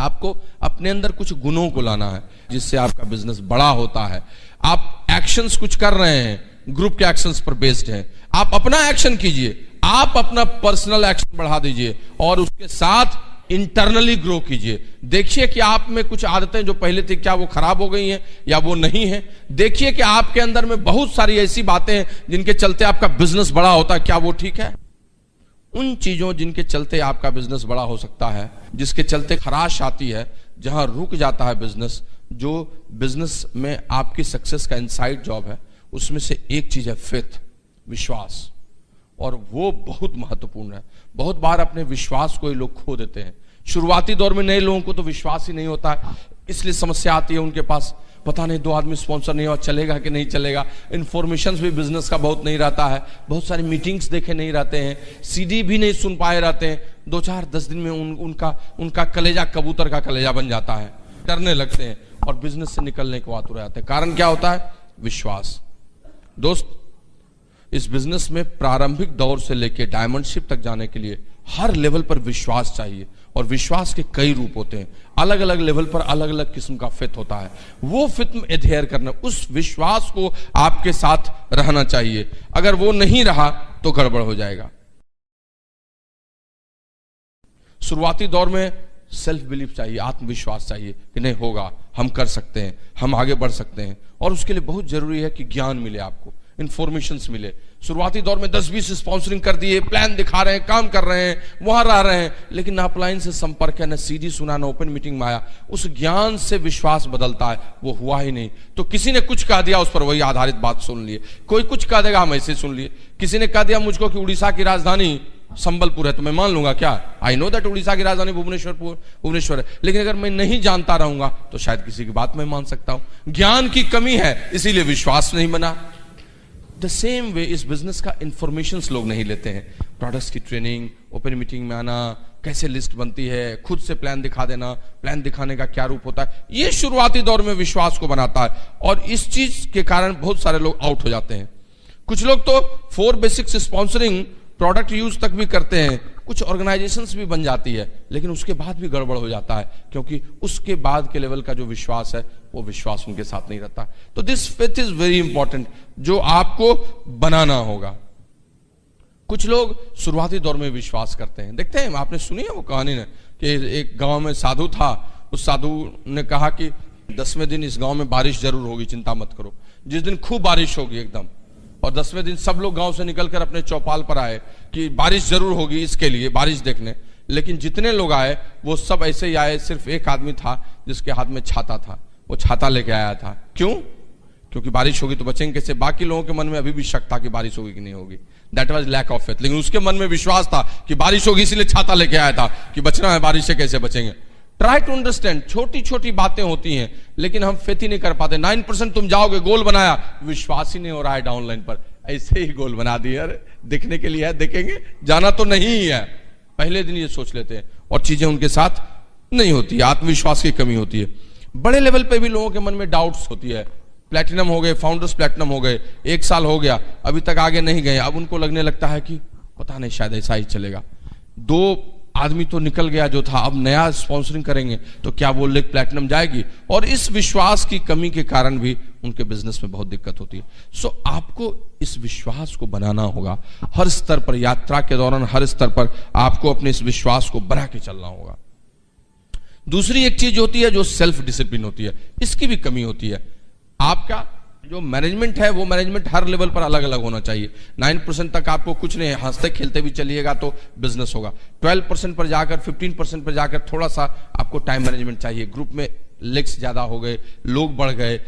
आपको अपने अंदर कुछ गुणों को लाना है जिससे आपका बिजनेस बड़ा होता है। आप एक्शंस कुछ कर रहे हैं, ग्रुप के एक्शंस पर बेस्ड है, आप अपना एक्शन कीजिए, आप अपना पर्सनल एक्शन बढ़ा दीजिए और उसके साथ इंटरनली ग्रो कीजिए। देखिए कि आप में कुछ आदतें जो पहले थी क्या वो खराब हो गई हैं या वो नहीं है। देखिए कि आपके अंदर में बहुत सारी ऐसी बातें हैं जिनके चलते आपका बिजनेस बड़ा होता है, क्या वो ठीक है? उन चीजों जिनके चलते आपका बिजनेस बड़ा हो सकता है, जिसके चलते खराश आती है, जहां रुक जाता है बिजनेस, जो बिजनेस में आपकी सक्सेस का इनसाइड जॉब है, उसमें से एक चीज है फेथ, विश्वास। और वो बहुत महत्वपूर्ण है। बहुत बार अपने विश्वास को ही लोग खो देते हैं। शुरुआती दौर में नए लोगों को तो विश्वास ही नहीं होता है, इसलिए समस्या आती है उनके पास। पता नहीं 2 आदमी स्पॉन्सर नहीं हुआ, चलेगा कि नहीं चलेगा। इन्फॉर्मेशन भी बिजनेस का बहुत नहीं रहता है, बहुत सारी मीटिंग्स देखे नहीं रहते हैं, CD भी नहीं सुन पाए रहते हैं। 2-4-10 दिन में उनका कलेजा कबूतर का कलेजा बन जाता है, डरने लगते हैं और बिजनेस से निकलने को आतुर रहते हैं। कारण क्या होता है? विश्वास। दोस्त, इस बिजनेस में प्रारंभिक दौर से लेकर डायमंडशिप तक जाने के लिए हर लेवल पर विश्वास चाहिए और विश्वास के कई रूप होते हैं। अलग अलग लेवल पर अलग अलग किस्म का फित होता है। वो फित में एडहेयर करना, उस विश्वास को आपके साथ रहना चाहिए। अगर वो नहीं रहा तो गड़बड़ हो जाएगा। शुरुआती दौर में सेल्फ बिलीफ चाहिए, आत्मविश्वास चाहिए कि नहीं होगा, हम कर सकते हैं, हम आगे बढ़ सकते हैं। और उसके लिए बहुत जरूरी है कि ज्ञान मिले, आपको इंफॉर्मेशंस मिले। शुरुआती दौर में 10-20 स्पॉन्सरिंग कर दिए, प्लान दिखा रहे हैं, काम कर रहे हैं, वहां रह रहे हैं, लेकिन ना अपलाइन से संपर्क है, ना सीडी सुना, ना ओपन मीटिंग में आया। उस ज्ञान से विश्वास बदलता है, वो हुआ ही नहीं। तो किसी ने कुछ कह दिया, उस पर वही आधारित बात सुन लिए। कोई कुछ कह देगा, हम ऐसे सुन लिए। किसी ने कह दिया मुझको कि उड़ीसा की राजधानी संबलपुर है, तो मैं मान लूंगा क्या? आई नो दैट उड़ीसा की राजधानी भुवनेश्वर है, लेकिन अगर मैं नहीं जानता रहूंगा तो शायद किसी की बात मैं मान सकता हूं। ज्ञान की कमी है, इसीलिए विश्वास नहीं बना। द सेम वे इस बिजनेस का इंफॉर्मेशन लोग नहीं लेते हैं। प्रोडक्ट्स की ट्रेनिंग, ओपन मीटिंग में आना, कैसे लिस्ट बनती है, खुद से प्लान दिखा देना, प्लान दिखाने का क्या रूप होता है, ये शुरुआती दौर में विश्वास को बनाता है। और इस चीज के कारण बहुत सारे लोग आउट हो जाते हैं। कुछ लोग तो 4 बेसिक्स स्पॉन्सरिंग प्रोडक्ट यूज तक भी करते हैं, कुछ ऑर्गेनाइजेशंस भी बन जाती है, लेकिन उसके बाद भी गड़बड़ हो जाता है, क्योंकि उसके बाद के लेवल का जो विश्वास है वो विश्वास उनके साथ नहीं रहता। तो this faith is very important, जो आपको बनाना होगा। कुछ लोग शुरुआती दौर में विश्वास करते हैं। देखते हैं, आपने सुनी है वो कहानी ने कि एक गांव में साधु था। उस साधु ने कहा कि 10वें दिन इस गांव में बारिश जरूर होगी, चिंता मत करो। जिस दिन खूब बारिश होगी एकदम, और 10वें दिन सब लोग गांव से निकलकर अपने चौपाल पर आए कि बारिश जरूर होगी, इसके लिए बारिश देखने। लेकिन जितने लोग आए वो सब ऐसे ही आए, सिर्फ एक आदमी था जिसके हाथ में छाता था। वो छाता लेके आया था। क्यों? क्योंकि बारिश होगी तो बचेंगे कैसे। बाकी लोगों के मन में अभी भी शक था कि बारिश होगी कि नहीं होगी। That was lack of faith. लेकिन उसके मन में विश्वास था कि बारिश होगी, इसलिए छाता लेके आया था कि बचना है, बारिश से कैसे बचेंगे। ट्राई टू अंडरस्टैंड, छोटी छोटी बातें होती हैं, लेकिन हम फेथ ही नहीं कर पाते। 9% तुम जाओगे, गोल बनाया, विश्वास ही नहीं हो रहा है डाउनलाइन पर। ऐसे ही गोल बना दिया, अरे दिखने के लिए है, देखेंगे, जाना तो नहीं ही है। पहले दिन ये सोच लेते हैं और चीजें उनके साथ नहीं होती, आत्मविश्वास की कमी होती है। बड़े लेवल पे भी लोगों के मन में डाउट्स होती है। प्लैटिनम हो गए, फाउंडर्स प्लैटिनम हो गए, 1 साल हो गया, अभी तक आगे नहीं गए। अब उनको लगने लगता है कि पता नहीं, शायद ऐसा ही चलेगा। 2 आदमी तो निकल गया जो था, अब नया स्पॉन्सरिंग करेंगे तो क्या वो लेग प्लैटिनम जाएगी। और इस विश्वास की कमी के कारण भी उनके बिजनेस में बहुत दिक्कत होती है। सो आपको इस विश्वास को बनाना होगा हर स्तर पर। यात्रा के दौरान हर स्तर पर आपको अपने इस विश्वास को बना के चलना होगा। दूसरी एक चीज होती है जो सेल्फ डिसिप्लिन होती है, इसकी भी कमी होती है। आपका जो मैनेजमेंट है वो मैनेजमेंट हर लेवल पर अलग अलग होना चाहिए। 9% तक आपको कुछ नहीं, हंसते खेलते भी चलिएगा तो बिजनेस होगा। 12% पर जाकर, 15% पर जाकर थोड़ा सा आपको टाइम मैनेजमेंट चाहिए। ग्रुप में लेग्स ज्यादा हो गए, लोग बढ़ गए,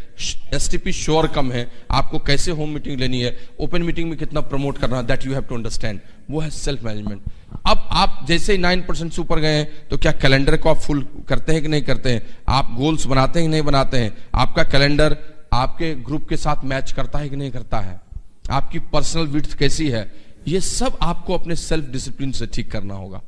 एसटीपी श्योर कम है, आपको कैसे होम मीटिंग लेनी है, ओपन मीटिंग में कितना प्रमोट करना, that you have to understand. वो है सेल्फ मैनेजमेंट। अब आप जैसे ही 9% से ऊपर गए हैं तो क्या कैलेंडर को आप फुल करते हैं कि नहीं करते हैं? आप गोल्स बनाते हैं कि नहीं बनाते हैं? आपका कैलेंडर आपके ग्रुप के साथ मैच करता है कि नहीं करता है? आपकी पर्सनल विड्थ कैसी है? ये सब आपको अपने सेल्फ डिसिप्लिन से ठीक करना होगा।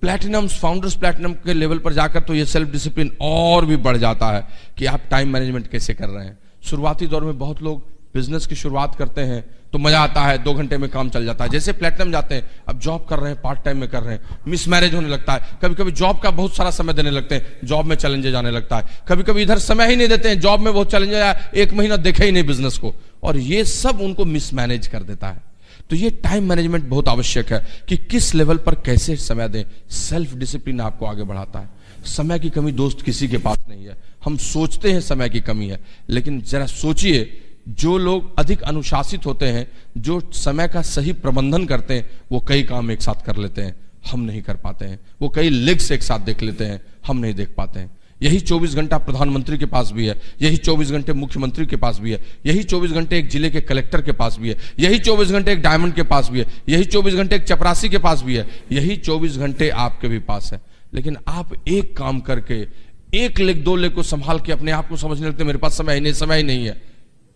प्लैटिनम, फाउंडर्स प्लैटिनम के लेवल पर जाकर तो ये सेल्फ डिसिप्लिन और भी बढ़ जाता है कि आप टाइम मैनेजमेंट कैसे कर रहे हैं। शुरुआती दौर में बहुत लोग बिजनेस की शुरुआत करते हैं तो मजा आता है, 2 घंटे में काम चल जाता है। जैसे प्लैटिनम जाते हैं, अब जॉब कर रहे हैं, पार्ट टाइम में कर रहे हैं, मिसमैनेज होने लगता है। कभी कभी जॉब का बहुत सारा समय देने लगते हैं, जॉब में चैलेंजेस आने लगता है। कभी कभी इधर समय ही नहीं देते हैं, जॉब में बहुत चैलेंजेस आया, 1 महीना देखे ही नहीं बिजनेस को, और ये सब उनको मिसमैनेज कर देता है। तो ये टाइम मैनेजमेंट बहुत आवश्यक है कि किस लेवल पर कैसे समय दें। सेल्फ डिसिप्लिन आपको आगे बढ़ाता है। समय की कमी दोस्त किसी के पास नहीं है। हम सोचते हैं समय की कमी है, लेकिन जरा सोचिए, जो लोग अधिक अनुशासित होते हैं, जो समय का सही प्रबंधन करते हैं, वो कई काम एक साथ कर लेते हैं, हम नहीं कर पाते हैं। वो कई लेग्स एक साथ देख लेते हैं, हम नहीं देख पाते हैं। यही 24 घंटा प्रधानमंत्री के पास भी है, यही 24 घंटे मुख्यमंत्री के पास भी है, यही 24 घंटे एक जिले के कलेक्टर के पास भी है, यही 24 घंटे एक डायमंड के पास भी है, यही 24 घंटे एक चपरासी के पास भी है, यही 24 घंटे आपके भी पास है। लेकिन आप एक काम करके, 1 लेग 2 लेग को संभाल के अपने आप को समझने लगते मेरे पास समय ही नहीं है,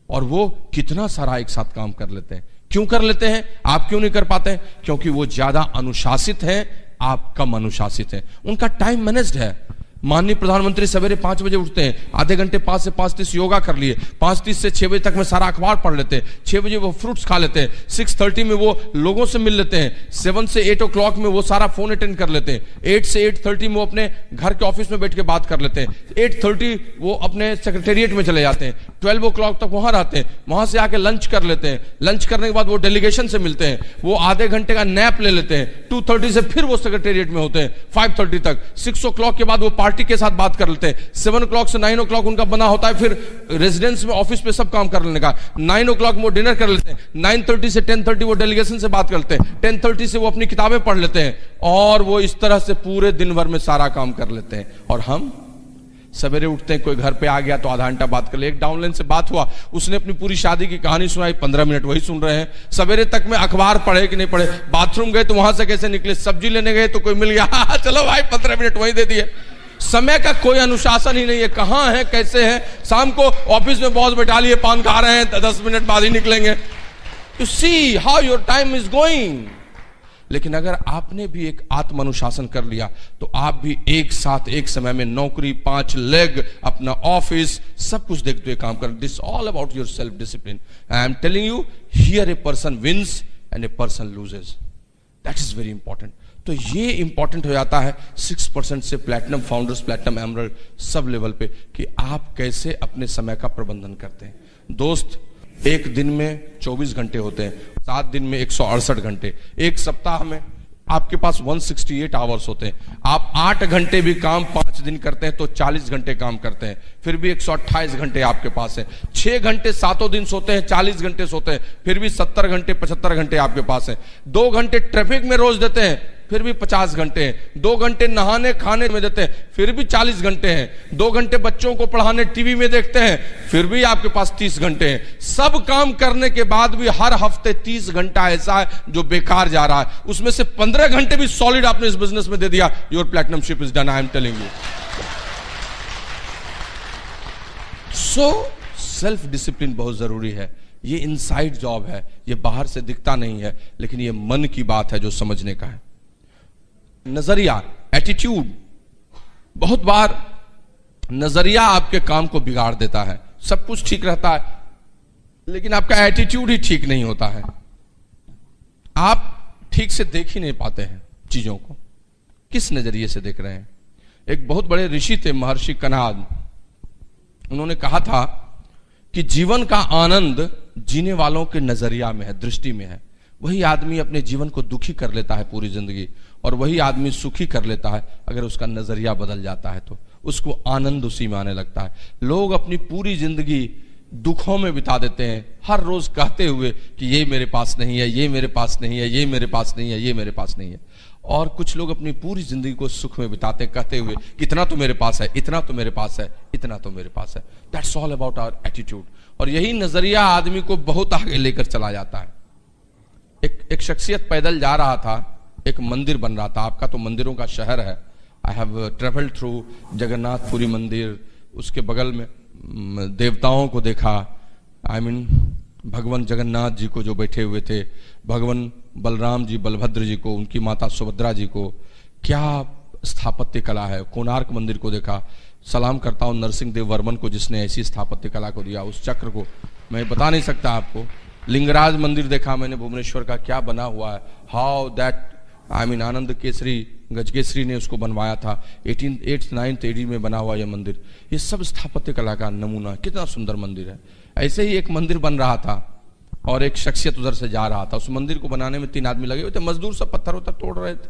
और वो कितना सारा एक साथ काम कर लेते हैं। क्यों कर लेते हैं? आप क्यों नहीं कर पाते हैं? क्योंकि वो ज्यादा अनुशासित हैं, आप कम अनुशासित हैं। उनका टाइम मैनेज्ड है। माननीय प्रधानमंत्री सवेरे 5 बजे उठते हैं, आधे घंटे 5 से 5:30 योगा कर लिए, 5:30 से 6 बजे तक में सारा अखबार पढ़ लेते हैं, 6 बजे वो फ्रूट्स खा लेते हैं, 6:30 में वो लोगों से मिल लेते हैं, 7 से 8 o'clock में वो सारा फोन अटेंड कर लेते हैं, 8 से 8:30 में वो अपने घर के ऑफिस में बैठ के बात कर लेते हैं, 8:30 वो अपने सेक्रेटेरिएट में चले जाते हैं, 12 o'clock तक वहां रहते हैं, वहां से आके लंच कर लेते हैं, लंच करने के बाद वो डेलीगेशन से मिलते हैं, वो आधे घंटे का नैप ले लेते हैं, 2:30 से फिर वो सेक्रेटेरिएट में होते हैं 5:30 तक, 6 o'clock के बाद वो पार्टी के साथ बात कर लेते हैं, 7 o'clock से 9 o'clock उनका बना होता है फिर रेजिडेंस में ऑफिस पे सब काम कर लेने का, 9 o'clock में वो डिनर कर लेते हैं, 9:30 से 10:30 वो डेलीगेशन से बात करते हैं, 10:30 से वो अपनी किताबें पढ़ लेते हैं, और वो इस तरह से पूरे दिन भर में सारा काम कर लेते हैं। और हम सवेरे उठते हैं, कोई घर पे आ गया तो आधा घंटा बात कर ले, एक डाउनलाइन से बात हुआ, उसने अपनी पूरी शादी की कहानी सुनाई, 15 मिनट वही सुन रहे हैं। सवेरे तक में अखबार पढ़े कि नहीं पढ़े, बाथरूम गए तो वहां से कैसे निकले, सब्जी लेने गए तो कोई मिल गया चलो भाई 15 मिनट वही दे दिए। समय का कोई अनुशासन ही नहीं है, कहां है कैसे है, शाम को ऑफिस में बॉस बैठा लिए, पान खा रहे हैं, 10 मिनट बाद ही निकलेंगे। You see how your time is going. लेकिन अगर आपने भी एक आत्म अनुशासन कर लिया तो आप भी एक साथ एक समय में नौकरी, 5 लेग, अपना ऑफिस, सब कुछ देखते हुए काम कर। This all about your self discipline. I am telling you, here a person wins and a person loses. That is very important. तो ये इंपॉर्टेंट हो जाता है 6% से प्लैटिनम फाउंडर्स, प्लैटिनम एमरल्ड, सब लेवल पे, कि आप कैसे अपने समय का प्रबंधन करते हैं। दोस्त, एक दिन में 24 घंटे होते हैं, 7 दिन में 168 घंटे, एक सप्ताह में आपके पास 168 आवर्स होते हैं। आप 8 घंटे भी काम 5 दिन करते हैं तो 40 घंटे काम करते हैं, फिर भी 128 घंटे आपके पास है। 6 घंटे 7 दिन सोते हैं, 40 घंटे सोते हैं, फिर भी 70 घंटे 75 घंटे आपके पास है। 2 घंटे ट्रैफिक में रोज देते हैं, फिर भी 50 घंटे हैं। 2 घंटे नहाने खाने में देते हैं, फिर भी 40 घंटे हैं। 2 घंटे बच्चों को पढ़ाने टीवी में देखते हैं, फिर भी आपके पास 30 घंटे हैं। सब काम करने के बाद भी हर हफ्ते 30 घंटा ऐसा है जो बेकार जा रहा है, उसमें से 15 घंटे भी सॉलिड आपने इस बिजनेस में दे दिया, your platinum ship is done, I am telling you. So self discipline बहुत जरूरी है। ये इनसाइड जॉब है, ये बाहर से दिखता नहीं है, लेकिन ये मन की बात है जो समझने का है। नजरिया, एटीट्यूड, बहुत बार नजरिया आपके काम को बिगाड़ देता है। सब कुछ ठीक रहता है लेकिन आपका एटीट्यूड ही ठीक नहीं होता है। आप ठीक से देख ही नहीं पाते हैं चीजों को, किस नजरिए से देख रहे हैं। एक बहुत बड़े ऋषि थे, महर्षि कणाद। उन्होंने कहा था कि जीवन का आनंद जीने वालों के नजरिया में है, दृष्टि में है। वही आदमी अपने जीवन को दुखी कर लेता है पूरी जिंदगी, और वही आदमी सुखी कर लेता है अगर उसका नजरिया बदल जाता है तो उसको आनंद उसी में आने लगता है। लोग अपनी पूरी जिंदगी दुखों में बिता देते हैं, हर रोज कहते हुए कि ये मेरे पास नहीं है, ये मेरे पास नहीं है, ये मेरे पास नहीं है, ये मेरे पास नहीं है। और कुछ लोग अपनी पूरी जिंदगी को सुख में बिताते हैं, कहते हुए इतना तो मेरे पास है, इतना तो मेरे पास है, इतना तो मेरे पास है। That's all about our attitude. और यही नजरिया आदमी को बहुत आगे लेकर चला जाता है। एक शख्सियत पैदल जा रहा था, एक मंदिर बन रहा था। आपका तो मंदिरों का शहर है। I have travelled through Jagannathpuri मंदिर, उसके बगल में देवताओं को देखा। आई मीन भगवान जगन्नाथ जी को जो बैठे हुए थे, भगवान बलराम जी, बलभद्र जी को, उनकी माता सुभद्रा जी को, क्या स्थापत्य कला है। कोणार्क मंदिर को देखा। सलाम करता हूं नरसिंह देव वर्मन को जिसने ऐसी स्थापत्य कला को दिया, उस चक्र को मैं बता नहीं सकता आपको। लिंगराज मंदिर देखा मैंने भुवनेश्वर का, क्या बना हुआ है। हाउ दैट आई मीन आनंद केसरी गजकेसरी ने उसको बनवाया था। 8th 9th AD में बना हुआ यह मंदिर। ये सब स्थापत्य कला का नमूना, कितना सुंदर मंदिर है। ऐसे ही एक मंदिर बन रहा था और एक शख्सियत उधर से जा रहा था। उस मंदिर को बनाने में 3 आदमी लगे हुए थे, मजदूर सब पत्थर वत्थर तोड़ रहे थे।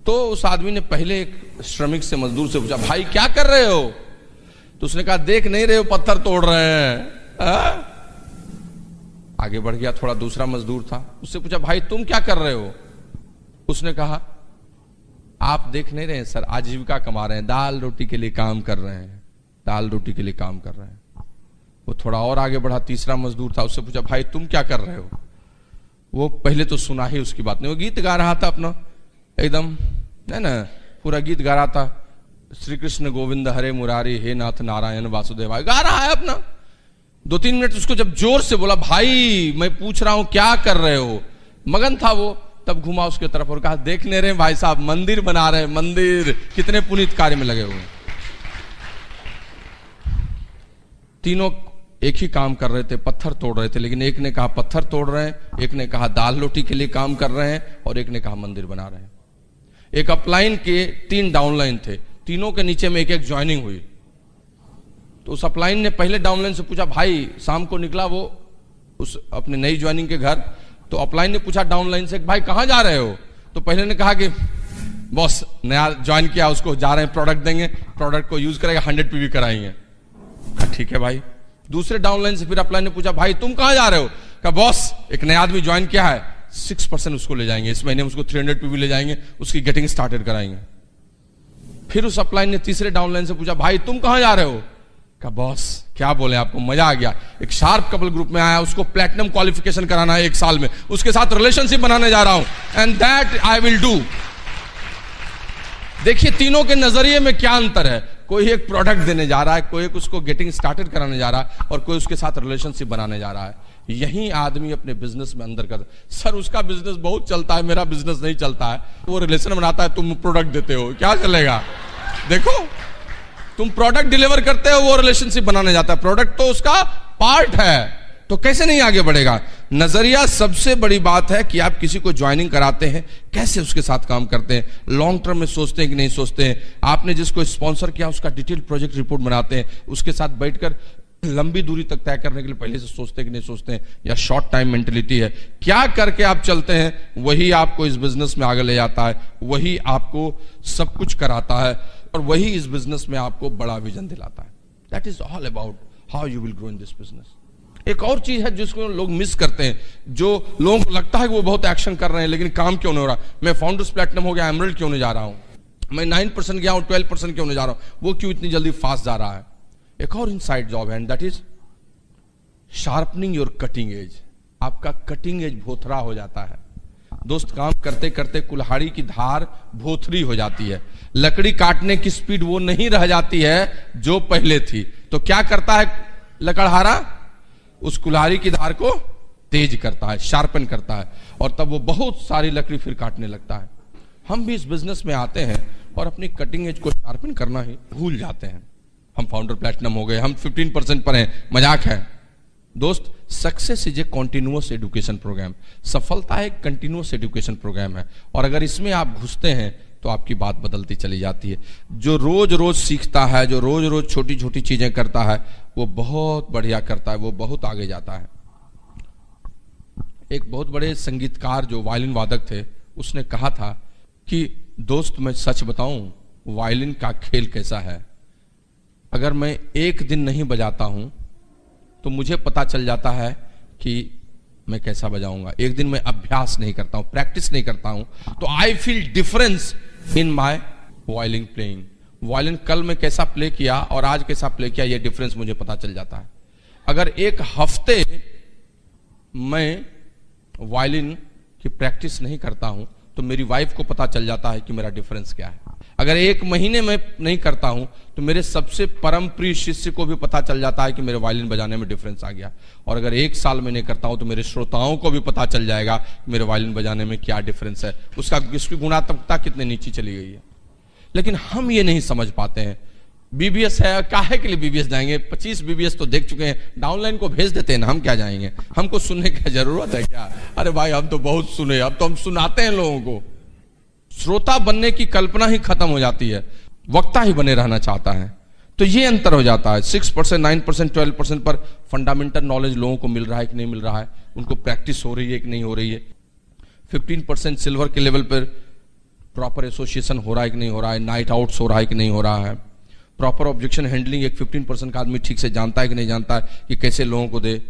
तो उस आदमी ने पहले एक श्रमिक से, मजदूर से पूछा, भाई क्या कर रहे हो? तो उसने कहा, देख नहीं रहे हो पत्थर तोड़ रहे हैं। आगे बढ़ गया, थोड़ा दूसरा मजदूर था, उससे पूछा, भाई तुम क्या कर रहे हो? उसने कहा, आप देख नहीं रहे हैं सर, आजीविका कमा रहे हैं, दाल रोटी के लिए काम कर रहे हैं, दाल रोटी के लिए काम कर रहे हैं। वो थोड़ा और आगे बढ़ा, तीसरा मजदूर था, उससे पूछा, भाई तुम क्या कर रहे हो? वो पहले तो सुना ही उसकी बात नहीं, वो गीत गा रहा था अपना, एकदम है ना, पूरा गीत गा रहा था, श्री कृष्ण गोविंद हरे मुरारी हे नाथ नारायण वासुदेव, गा रहा है अपना। 2-3 मिनट उसको जब जोर से बोला, भाई मैं पूछ रहा हूं क्या कर रहे हो, मगन था वो, तब घुमा उसके तरफ और कहा, देख नहीं रहे भाई साहब, मंदिर बना रहे हैं, मंदिर, कितने पुनीत कार्य में लगे हुए हैं। तीनों एक ही काम कर रहे थे, पत्थर तोड़ रहे थे, लेकिन एक ने कहा पत्थर तोड़ रहे हैं, एक ने कहा दाल रोटी के लिए काम कर रहे हैं, और एक ने कहा मंदिर बना रहे हैं। एक अपलाइन के 3 डाउनलाइन थे, तीनों के नीचे में एक एक ज्वाइनिंग हुई। तो उस अपलाइन ने पहले डाउनलाइन से पूछा, भाई शाम को निकला वो उस अपने नई ज्वाइनिंग के घर, तो अपलाइन ने पूछा डाउनलाइन से, भाई कहां जा रहे हो? तो पहले ने कहा कि बॉस नया ज्वाइन किया, उसको जा रहे हैं, प्रोडक्ट देंगे, प्रोडक्ट को यूज करेगा, 100 PV कराएंगे। ठीक है भाई। दूसरे डाउनलाइन से फिर अपलाइन ने पूछा, भाई तुम कहां जा रहे हो? कहा बॉस एक नया आदमी ज्वाइन किया है, 6% उसको ले जाएंगे, इस महीने उसको 300 PV ले जाएंगे, उसकी गेटिंग स्टार्टेड कराएंगे। फिर उस अपलाइन ने तीसरे डाउनलाइन से पूछा, भाई तुम कहां जा रहे हो? कहा बॉस क्या बोले आपको, मजा आ गया, एक शार्प कपल ग्रुप में आया, उसको प्लैटिनम क्वालिफिकेशन कराना है 1 साल में, उसके साथ रिलेशनशिप बनाने जा रहा हूं, and that I will do. देखिए तीनों के नजरिए में क्या अंतर है। कोई एक प्रोडक्ट देने जा रहा है, कोई एक उसको गेटिंग स्टार्टेड कराने जा रहा है, और कोई उसके साथ रिलेशनशिप बनाने जा रहा है। यही आदमी अपने बिजनेस में अंदर कर, सर उसका बिजनेस बहुत चलता है, मेरा बिजनेस नहीं चलता है, वो रिलेशन बनाता है, तुम प्रोडक्ट देते हो, क्या चलेगा? देखो तुम प्रोडक्ट डिलीवर करते हो, वो रिलेशनशिप बनाने जाता है, प्रोडक्ट तो उसका पार्ट है, तो कैसे नहीं आगे बढ़ेगा? नजरिया सबसे बड़ी बात है कि आप किसी को ज्वाइनिंग कराते हैं, कैसे उसके साथ काम करते हैं, लॉन्ग टर्म में सोचते हैं कि नहीं सोचते हैं। आपने जिसको स्पॉन्सर किया उसका डिटेल प्रोजेक्ट रिपोर्ट बनाते हैं, उसके साथ बैठकर लंबी दूरी तक तय करने के लिए पहले से सोचते हैं कि नहीं सोचते हैं, या शॉर्ट टाइम मेंटेलिटी है? क्या करके आप चलते हैं, वही आपको इस बिजनेस में आगे ले जाता है, वही आपको सब कुछ कराता है, और वही इस बिजनेस में आपको बड़ा विजन दिलाता है। That is all about how you will grow in this business. एक और चीज है जिसको लोग मिस करते हैं, जो लोगों को लगता है कि वो बहुत एक्शन कर रहे हैं, लेकिन काम क्यों नहीं हो रहा? मैं फाउंडर्स प्लैटिनम हो गया, एमरल्ड क्यों नहीं जा रहा हूं? मैं 9% गया हूं, 12% क्यों नहीं जा रहा हूं? वो क्यों इतनी जल्दी फास्ट जा रहा है? एक और इनसाइड जॉब है, and that is sharpening your cutting edge. आपका कटिंग एज भोथरा हो जाता है दोस्त, काम करते करते कुल्हाड़ी की धार भोथरी हो जाती है, लकड़ी काटने की स्पीड वो नहीं रह जाती है जो पहले थी। तो क्या करता है लकड़हारा? उस कुल्हाड़ी की धार को तेज करता है, शार्पन करता है, और तब वो बहुत सारी लकड़ी फिर काटने लगता है। हम भी इस बिजनेस में आते हैं और अपनी कटिंग एज को शार्पन करना ही भूल जाते हैं। हम फाउंडर प्लैटिनम हो गए, हम 15% पर हैं, मजाक है दोस्त। Success is a continuous education program. सफलता एक कंटिन्यूअस एजुकेशन प्रोग्राम है, और अगर इसमें आप घुसते हैं तो आपकी बात बदलती चली जाती है। जो रोज रोज सीखता है, जो रोज रोज छोटी छोटी चीजें करता है, वो बहुत बढ़िया करता है, वो बहुत आगे जाता है। एक बहुत बड़े संगीतकार जो वायलिन वादक थे, उसने कहा था कि दोस्त मैं सच बताऊं, वायलिन का खेल कैसा है, अगर मैं एक दिन नहीं बजाता हूं तो मुझे पता चल जाता है कि मैं कैसा बजाऊंगा। एक दिन मैं अभ्यास नहीं करता हूं, प्रैक्टिस नहीं करता हूं, तो I feel difference in my violin playing. Violin कल मैं कैसा प्ले किया और आज कैसा प्ले किया, ये डिफरेंस मुझे पता चल जाता है। अगर एक हफ्ते मैं वायलिन की प्रैक्टिस नहीं करता हूं तो मेरी वाइफ को पता चल जाता है कि मेरा डिफरेंस क्या है। अगर एक महीने में नहीं करता हूं तो मेरे सबसे परम प्रिय शिष्य को भी पता चल जाता है कि मेरे वायलिन बजाने में डिफरेंस आ गया। और अगर 1 साल में नहीं करता हूं तो मेरे श्रोताओं को भी पता चल जाएगा कि मेरे वायलिन बजाने में क्या डिफरेंस है, उसकी गुणात्मकता कितनी नीचे चली गई है। लेकिन हम ये नहीं समझ पाते हैं। बीबीएस है, काहे के लिए बीबीएस जाएंगे? 25 बीबीएस तो देख चुके हैं, डाउनलाइन को भेज देते हैं ना, हम क्या जाएंगे? हमको सुनने की जरूरत है क्या? अरे भाई हम तो बहुत सुने, अब तो हम सुनाते हैं लोगों को। श्रोता बनने की कल्पना ही खत्म हो जाती है, वक्ता ही बने रहना चाहता है। तो ये अंतर हो जाता है। 6%, 9%, 12% पर फंडामेंटल नॉलेज लोगों को मिल रहा है कि नहीं मिल रहा है, उनको प्रैक्टिस हो रही है कि नहीं हो रही है। 15% सिल्वर के लेवल पर प्रॉपर एसोसिएशन हो रहा है कि नहीं हो रहा है, नाइट आउट्स हो रहा है कि नहीं हो रहा है, प्रॉपर ऑब्जेक्शन हैंडलिंग एक 15% का आदमी ठीक से जानता है कि नहीं जानता है कि कैसे लोगों को दे।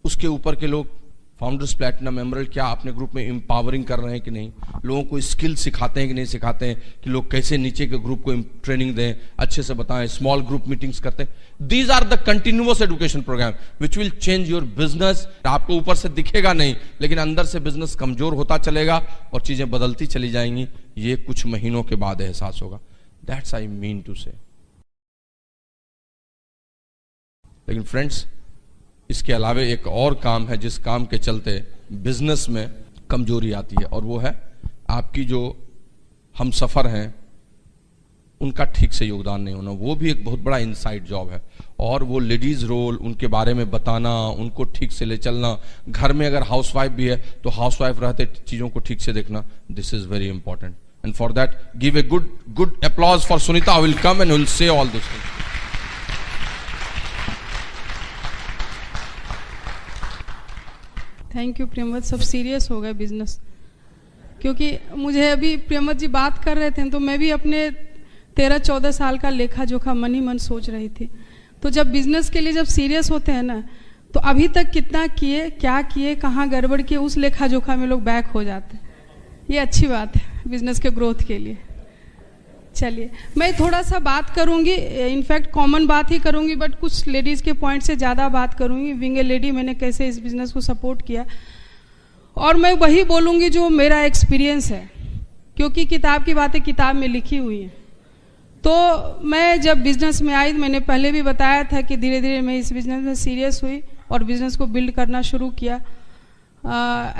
उसके ऊपर के लोग फाउंडर्स प्लैटिनम एमरल्ड क्या अपने ग्रुप में एम्पावरिंग कर रहे हैं कि नहीं, लोगों को स्किल सिखाते हैं कि नहीं सिखाते हैं, कि लोग कैसे नीचे के ग्रुप को ट्रेनिंग दें, अच्छे से बताएं, स्मॉल ग्रुप मीटिंग्स करते हैं। These are the continuous education program which will change your business. आपको ऊपर से दिखेगा नहीं, लेकिन अंदर से बिजनेस कमजोर होता चलेगा और चीजें बदलती चली जाएंगी। ये कुछ महीनों के बाद एहसास होगा। दैट्स आई मीन टू से। लेकिन फ्रेंड्स, इसके अलावा एक और काम है जिस काम के चलते बिजनेस में कमजोरी आती है, और वो है आपकी जो हम सफर हैं उनका ठीक से योगदान नहीं होना। वो भी एक बहुत बड़ा इनसाइड जॉब है, और वो लेडीज रोल, उनके बारे में बताना, उनको ठीक से ले चलना। घर में अगर हाउसवाइफ भी है तो हाउसवाइफ रहते चीजों को ठीक से देखना, this is very important. And for that give a good applause for Sunita, will come and will say all this things. Thank you Priyamvat. सब सीरियस हो गए बिजनेस, क्योंकि मुझे अभी प्रियमवत जी बात कर रहे थे तो मैं भी अपने 13-14 साल का लेखा जोखा मन ही मन सोच रही थी। तो जब बिजनेस के लिए जब सीरियस होते हैं ना, तो अभी तक कितना किए, क्या किए, कहाँ गड़बड़ किए, उस लेखा जोखा में लोग बैक हो जाते हैं। ये अच्छी बात है बिजनेस के ग्रोथ के लिए। चलिए मैं थोड़ा सा बात करूंगी, इनफैक्ट कॉमन बात ही करूंगी, बट कुछ लेडीज़ के पॉइंट से ज़्यादा बात करूंगी। बीइंग ए लेडी मैंने कैसे इस बिज़नेस को सपोर्ट किया, और मैं वही बोलूंगी जो मेरा एक्सपीरियंस है, क्योंकि किताब की बातें किताब में लिखी हुई हैं। तो मैं जब बिज़नेस में आई, मैंने पहले भी बताया था कि धीरे धीरे मैं इस बिज़नेस में सीरियस हुई और बिज़नेस को बिल्ड करना शुरू किया।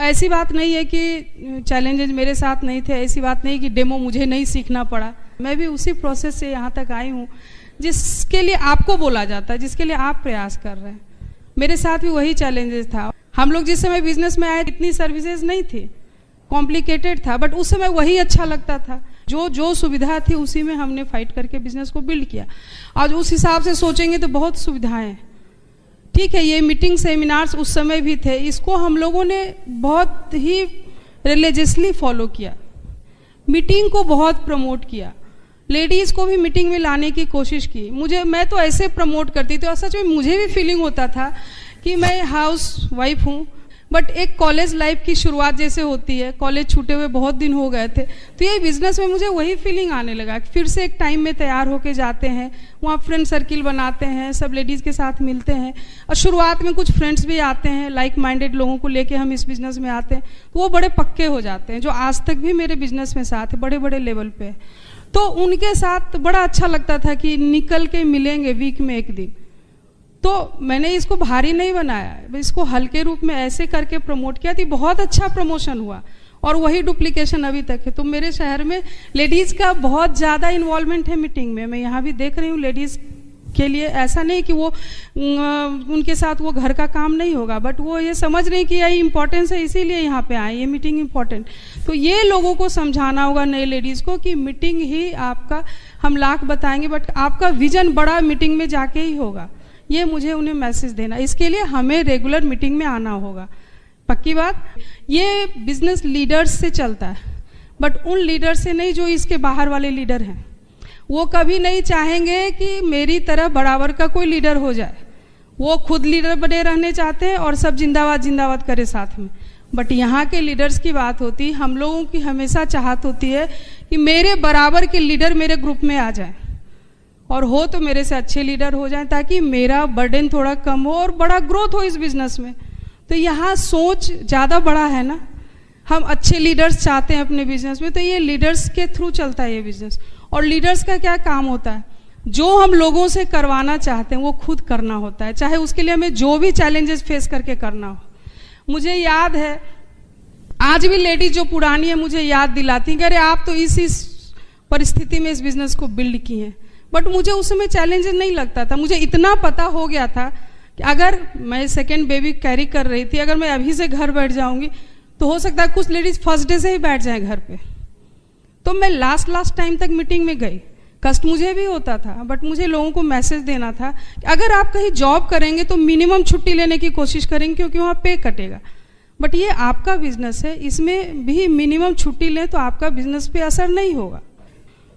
ऐसी बात नहीं है कि चैलेंजेस मेरे साथ नहीं थे, ऐसी बात नहीं कि डेमो मुझे नहीं सीखना पड़ा। मैं भी उसी प्रोसेस से यहाँ तक आई हूँ जिसके लिए आपको बोला जाता है, जिसके लिए आप प्रयास कर रहे हैं। मेरे साथ भी वही चैलेंजेस था। हम लोग जिस समय बिजनेस में आए इतनी सर्विसेज नहीं थी, कॉम्प्लिकेटेड था, बट उस समय वही अच्छा लगता था। जो सुविधा थी उसी में हमने फाइट करके बिजनेस को बिल्ड किया। आज उस हिसाब से सोचेंगे तो बहुत सुविधाएं हैं। ठीक है, ये मीटिंग सेमिनार्स उस समय भी थे, इसको हम लोगों ने बहुत ही रिलीजियसली फॉलो किया, मीटिंग को बहुत प्रमोट किया, लेडीज को भी मीटिंग में लाने की कोशिश की। मैं तो ऐसे प्रमोट करती थी, और सच में मुझे भी फीलिंग होता था कि मैं हाउस वाइफ हूँ, बट एक कॉलेज लाइफ की शुरुआत जैसे होती है, कॉलेज छूटे हुए बहुत दिन हो गए थे, तो ये बिजनेस में मुझे वही फीलिंग आने लगा। फिर से एक टाइम में तैयार होके जाते हैं, वहाँ फ्रेंड सर्किल बनाते हैं, सब लेडीज़ के साथ मिलते हैं, और शुरुआत में कुछ फ्रेंड्स भी आते हैं, लाइक माइंडेड लोगों को लेके हम इस बिज़नेस में आते हैं, तो वो बड़े पक्के हो जाते हैं, जो आज तक भी मेरे बिजनेस में साथ है, बड़े बड़े लेवल पे। तो उनके साथ बड़ा अच्छा लगता था कि निकल के मिलेंगे वीक में एक दिन। तो मैंने इसको भारी नहीं बनाया, इसको हल्के रूप में ऐसे करके प्रमोट किया थी, बहुत अच्छा प्रमोशन हुआ, और वही डुप्लीकेशन अभी तक है। तो मेरे शहर में लेडीज़ का बहुत ज़्यादा इन्वॉल्वमेंट है मीटिंग में। मैं यहाँ भी देख रही हूँ लेडीज़ के लिए ऐसा नहीं कि वो उनके साथ वो घर का काम नहीं होगा, बट वो ये समझ रही कि यही इंपॉर्टेंस है, इसीलिए यहाँ पे आए, ये मीटिंग इंपॉर्टेंट। तो ये लोगों को समझाना होगा नए लेडीज़ को कि मीटिंग ही आपका, हम लाख बताएंगे बट आपका विजन बड़ा मीटिंग में जाके ही होगा। ये मुझे उन्हें मैसेज देना, इसके लिए हमें रेगुलर मीटिंग में आना होगा। पक्की बात, ये बिजनेस लीडर्स से चलता है, बट उन लीडर से नहीं जो इसके बाहर वाले लीडर हैं। वो कभी नहीं चाहेंगे कि मेरी तरह बराबर का कोई लीडर हो जाए, वो खुद लीडर बने रहने चाहते हैं और सब जिंदाबाद जिंदाबाद करे साथ में। बट यहाँ के लीडर्स की बात होती, हम लोगों की हमेशा चाहत होती है कि मेरे बराबर के लीडर मेरे ग्रुप में आ जाएं, और हो तो मेरे से अच्छे लीडर हो जाएं, ताकि मेरा बर्डन थोड़ा कम हो और बड़ा ग्रोथ हो इस बिजनेस में। तो यहाँ सोच ज़्यादा बड़ा है ना, हम अच्छे लीडर्स चाहते हैं अपने बिजनेस में, तो ये लीडर्स के थ्रू चलता है ये बिजनेस। और लीडर्स का क्या काम होता है, जो हम लोगों से करवाना चाहते हैं वो खुद करना होता है, चाहे उसके लिए हमें जो भी चैलेंजेस फेस करके करना हो। मुझे याद है, आज भी लेडीज जो पुरानी है मुझे याद दिलाती कि अरे आप तो इस परिस्थिति में इस बिजनेस को बिल्ड की हैं, बट मुझे उस समय चैलेंजेस नहीं लगता था। मुझे इतना पता हो गया था कि अगर मैं सेकेंड बेबी कैरी कर रही थी, अगर मैं अभी से घर बैठ जाऊंगी तो हो सकता है कुछ लेडीज फर्स्ट डे से ही बैठ जाए घर पे। तो मैं लास्ट टाइम तक मीटिंग में गई, कष्ट मुझे भी होता था, बट मुझे लोगों को मैसेज देना था कि अगर आप कहीं जॉब करेंगे तो मिनिमम छुट्टी लेने की कोशिश करेंगे, क्योंकि वहाँ पे कटेगा। बट ये आपका बिजनेस है, इसमें भी मिनिमम छुट्टी लें तो आपका बिजनेस पे असर नहीं होगा।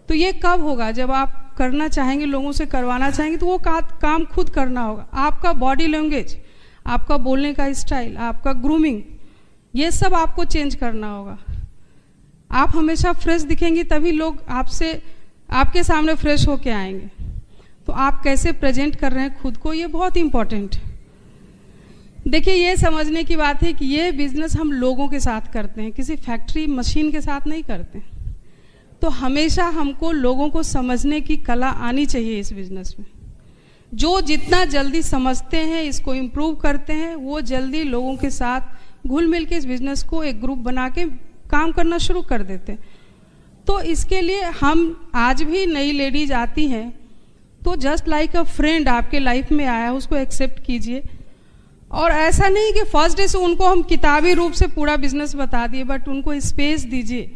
तो ये कब होगा, जब आप करना चाहेंगे, लोगों से करवाना चाहेंगे, तो वो काम खुद करना होगा। आपका बॉडी लैंग्वेज, आपका बोलने का स्टाइल, आपका ग्रूमिंग, ये सब आपको चेंज करना होगा। आप हमेशा फ्रेश दिखेंगे तभी लोग आपके सामने फ्रेश होके आएंगे। तो आप कैसे प्रेजेंट कर रहे हैं खुद को, ये बहुत इंपॉर्टेंट है। देखिए, ये समझने की बात है कि ये बिजनेस हम लोगों के साथ करते हैं, किसी फैक्ट्री मशीन के साथ नहीं करते। तो हमेशा हमको लोगों को समझने की कला आनी चाहिए इस बिजनेस में। जो जितना जल्दी समझते हैं, इसको इम्प्रूव करते हैं, वो जल्दी लोगों के साथ घुल मिल के इस बिजनेस को एक ग्रुप बना के काम करना शुरू कर देते हैं। तो इसके लिए हम आज भी नई लेडीज आती हैं तो जस्ट लाइक अ फ्रेंड आपके लाइफ में आया, उसको एक्सेप्ट कीजिए। और ऐसा नहीं कि फर्स्ट डे से उनको हम किताबी रूप से पूरा बिजनेस बता दिए, बट उनको स्पेस दीजिए,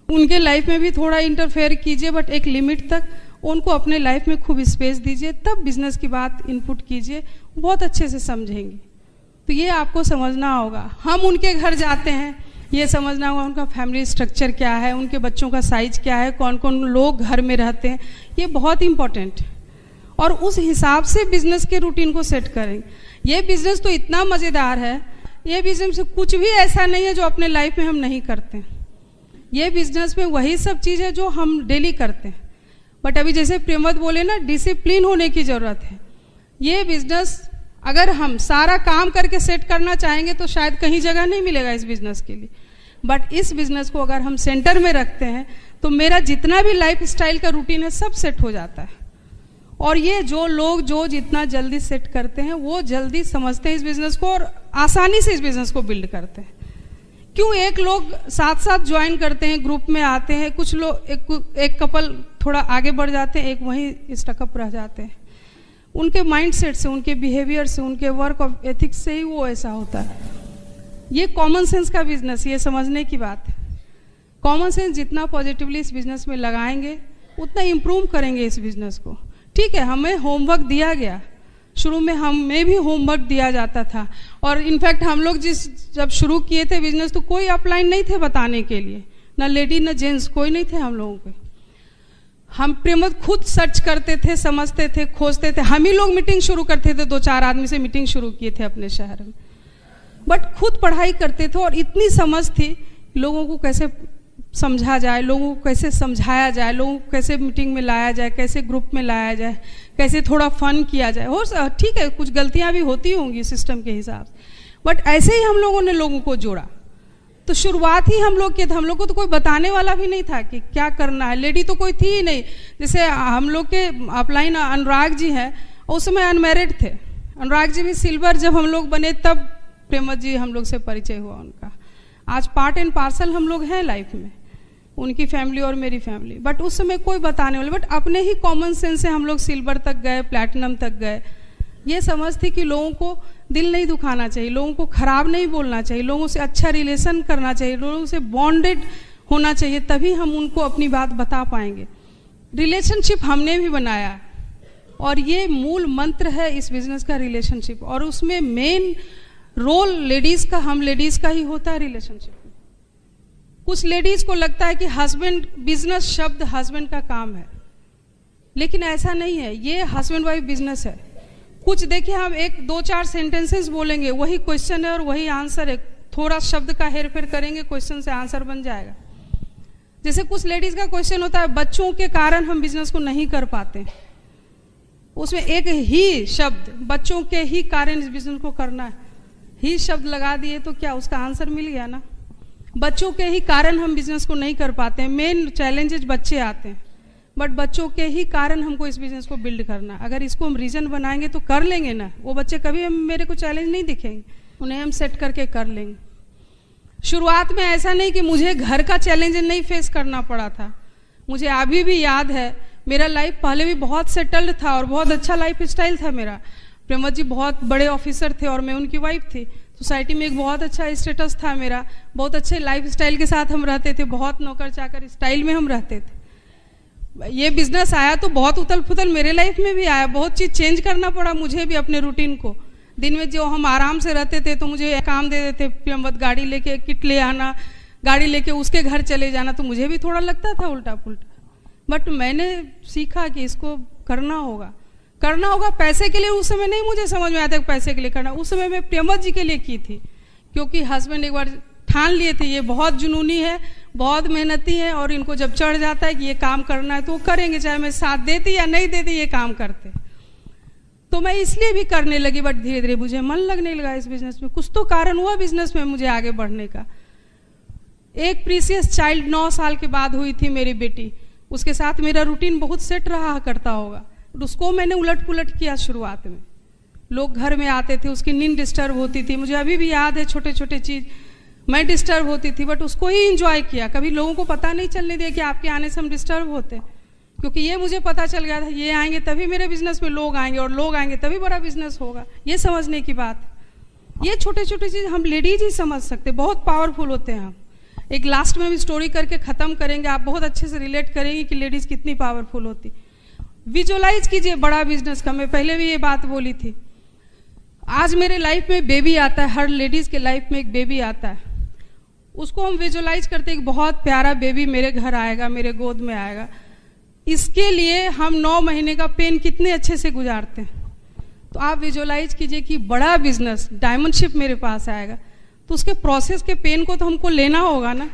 उनके लाइफ में भी थोड़ा इंटरफेयर कीजिए, बट एक लिमिट तक उनको अपने लाइफ में खूब स्पेस दीजिए, तब बिजनेस की बात इनपुट कीजिए, बहुत अच्छे से समझेंगे। तो ये आपको समझना होगा। हम उनके घर जाते हैं, ये समझना होगा उनका फैमिली स्ट्रक्चर क्या है, उनके बच्चों का साइज क्या है, कौन कौन लोग घर में रहते हैं, ये बहुत इंपॉर्टेंट है। और उस हिसाब से बिजनेस के रूटीन को सेट करें। ये बिजनेस तो इतना मज़ेदार है, ये बिजनेस में कुछ भी ऐसा नहीं है जो अपने लाइफ में हम नहीं करते हैं। ये बिजनेस में वही सब चीज़ है जो हम डेली करते हैं, बट अभी जैसे प्रेमवत बोले ना, डिसिप्लिन होने की ज़रूरत है। ये बिजनेस अगर हम सारा काम करके सेट करना चाहेंगे तो शायद कहीं जगह नहीं मिलेगा इस बिजनेस के लिए, बट इस बिजनेस को अगर हम सेंटर में रखते हैं तो मेरा जितना भी लाइफ स्टाइल का रूटीन है सब सेट हो जाता है। और ये जो लोग जो जितना जल्दी सेट करते हैं वो जल्दी समझते हैं इस बिजनेस को और आसानी से इस बिजनेस को बिल्ड करते हैं। क्यों एक लोग साथ साथ ज्वाइन करते हैं, ग्रुप में आते हैं, कुछ लोग एक कपल थोड़ा आगे बढ़ जाते हैं, एक वहीं स्टकअप रह जाते हैं। उनके माइंडसेट से, उनके बिहेवियर से, उनके वर्क ऑफ एथिक्स से ही वो ऐसा होता है। ये कॉमन सेंस का बिजनेस, ये समझने की बात है। कॉमन सेंस जितना पॉजिटिवली इस बिजनेस में लगाएंगे उतना इम्प्रूव करेंगे इस बिजनेस को। ठीक है, हमें होमवर्क दिया गया, शुरू में हमें भी होमवर्क दिया जाता था, और इनफैक्ट हम लोग जब शुरू किए थे बिजनेस तो कोई अपलाइन नहीं थे बताने के लिए, ना लेडी ना जेंट्स, कोई नहीं थे हम लोगों के। हम प्रेमवत खुद सर्च करते थे, समझते थे, खोजते थे। हम ही लोग मीटिंग शुरू करते थे, 2-4 आदमी से मीटिंग शुरू किए थे अपने शहर में, बट खुद पढ़ाई करते थे। और इतनी समझ थी लोगों को कैसे समझा जाए, लोगों को कैसे समझाया जाए, लोगों को कैसे मीटिंग में लाया जाए, कैसे ग्रुप में लाया जाए, कैसे थोड़ा फन किया जाए। हो ठीक है, कुछ गलतियां भी होती होंगी सिस्टम के हिसाब से, बट ऐसे ही हम लोगों ने लोगों को जोड़ा। तो शुरुआत ही हम लोग के थे, हम लोग को तो कोई बताने वाला भी नहीं था कि क्या करना है। लेडी तो कोई थी ही नहीं। जैसे हम लोग के अपलाइन अनुराग जी हैं, उस समय अनमैरिड थे। अनुराग जी भी सिल्वर जब हम लोग बने तब प्रेमवत जी हम लोग से परिचय हुआ उनका। आज पार्ट एंड पार्सल हम लोग हैं लाइफ में, उनकी फैमिली और मेरी फैमिली। बट उस समय कोई बताने वाले, बट अपने ही कॉमन सेंस से हम लोग सिल्वर तक गए, प्लैटिनम तक गए। ये समझ थी कि लोगों को दिल नहीं दुखाना चाहिए, लोगों को खराब नहीं बोलना चाहिए, लोगों से अच्छा रिलेशन करना चाहिए, लोगों से बॉन्डेड होना चाहिए, तभी हम उनको अपनी बात बता पाएंगे। रिलेशनशिप हमने भी बनाया और ये मूल मंत्र है इस बिजनेस का, रिलेशनशिप। और उसमें मेन रोल लेडीज का, हम लेडीज का ही होता है रिलेशनशिप। कुछ लेडीज को लगता है कि हस्बैंड, बिजनेस शब्द हस्बैंड का काम है, लेकिन ऐसा नहीं है। ये हस्बैंड वाइफ बिजनेस है। कुछ देखिए, हम 1-2-4 सेंटेंसेस बोलेंगे, वही क्वेश्चन है और वही आंसर है। थोड़ा शब्द का हेर फेर करेंगे, क्वेश्चन से आंसर बन जाएगा। जैसे कुछ लेडीज का क्वेश्चन होता है, बच्चों के कारण हम बिजनेस को नहीं कर पाते। उसमें एक ही शब्द, बच्चों के ही कारण इस बिजनेस को करना है, ही शब्द लगा दिए तो क्या उसका आंसर मिल गया ना। बच्चों के ही कारण हम बिजनेस को नहीं कर पाते हैं। मेन चैलेंजेस बच्चे आते हैं, बट बच्चों के ही कारण हमको इस बिजनेस को बिल्ड करना है। अगर इसको हम रीजन बनाएंगे तो कर लेंगे ना। वो बच्चे कभी हम मेरे को चैलेंज नहीं दिखेंगे, उन्हें हम सेट करके कर लेंगे। शुरुआत में ऐसा नहीं कि मुझे घर का चैलेंज नहीं फेस करना पड़ा था। मुझे अभी भी याद है, मेरा लाइफ पहले भी बहुत सेटल्ड था और बहुत अच्छा लाइफ स्टाइल था मेरा। प्रेमवत जी बहुत बड़े ऑफिसर थे और मैं उनकी वाइफ थी। सोसाइटी में एक बहुत अच्छा स्टेटस था मेरा, बहुत अच्छे लाइफ स्टाइल के साथ हम रहते थे, बहुत नौकर चाकर स्टाइल में हम रहते थे। ये बिजनेस आया तो बहुत उथल पुथल मेरे लाइफ में भी आया, बहुत चीज़ चेंज करना पड़ा मुझे भी अपने रूटीन को। दिन में जो हम आराम से रहते थे तो मुझे काम दे देते, प्रेमवत गाड़ी लेके किट ले आना, गाड़ी लेके उसके घर चले जाना, तो मुझे भी थोड़ा लगता था उल्टा पुल्टा। बट मैंने सीखा कि इसको करना होगा। पैसे के लिए उस समय नहीं मुझे समझ में आता कि पैसे के लिए करना। उस समय मैं प्रेमवत जी के लिए की थी, क्योंकि हस्बैंड एक बार ठान लिए थे ये बहुत जुनूनी है, बहुत मेहनती है, और इनको जब चढ़ जाता है कि ये काम करना है तो वो करेंगे, चाहे मैं साथ देती या नहीं देती, ये काम करते। तो मैं इसलिए भी करने लगी। बट धीरे धीरे मुझे मन लगने लगा इस बिजनेस में। कुछ तो कारण हुआ बिजनेस में मुझे आगे बढ़ने का। एक प्रीसियस चाइल्ड 9 साल के बाद हुई थी मेरी बेटी, उसके साथ मेरा रूटीन बहुत सेट रहा करता होगा, उसको मैंने उलट पुलट किया शुरुआत में। लोग घर में आते थे, उसकी नींद डिस्टर्ब होती थी, मुझे अभी भी याद है छोटे छोटे चीज़, मैं डिस्टर्ब होती थी, बट उसको ही इंजॉय किया। कभी लोगों को पता नहीं चलने दिया कि आपके आने से हम डिस्टर्ब होते, क्योंकि ये मुझे पता चल गया था ये आएंगे तभी मेरे बिजनेस में लोग आएंगे, और लोग आएंगे तभी बड़ा बिजनेस होगा। ये समझने की बात, ये छोटे छोटे चीज़ हम लेडीज ही समझ सकते, बहुत पावरफुल होते हैं हम। एक लास्ट में भी स्टोरी करके ख़त्म करेंगे, आप बहुत अच्छे से रिलेट करेंगे कि लेडीज़ कितनी पावरफुल होती। विजुअलाइज कीजिए बड़ा बिजनेस का, मैं पहले भी ये बात बोली थी। आज मेरे लाइफ में बेबी आता है, हर लेडीज़ के लाइफ में एक बेबी आता है, उसको हम विजुअलाइज करते एक बहुत प्यारा बेबी मेरे घर आएगा, मेरे गोद में आएगा। इसके लिए हम 9 महीने का पेन कितने अच्छे से गुजारते हैं। तो आप विजुअलाइज कीजिए कि बड़ा बिजनेस डायमंड शिप मेरे पास आएगा, तो उसके प्रोसेस के पेन को तो हमको लेना होगा ना।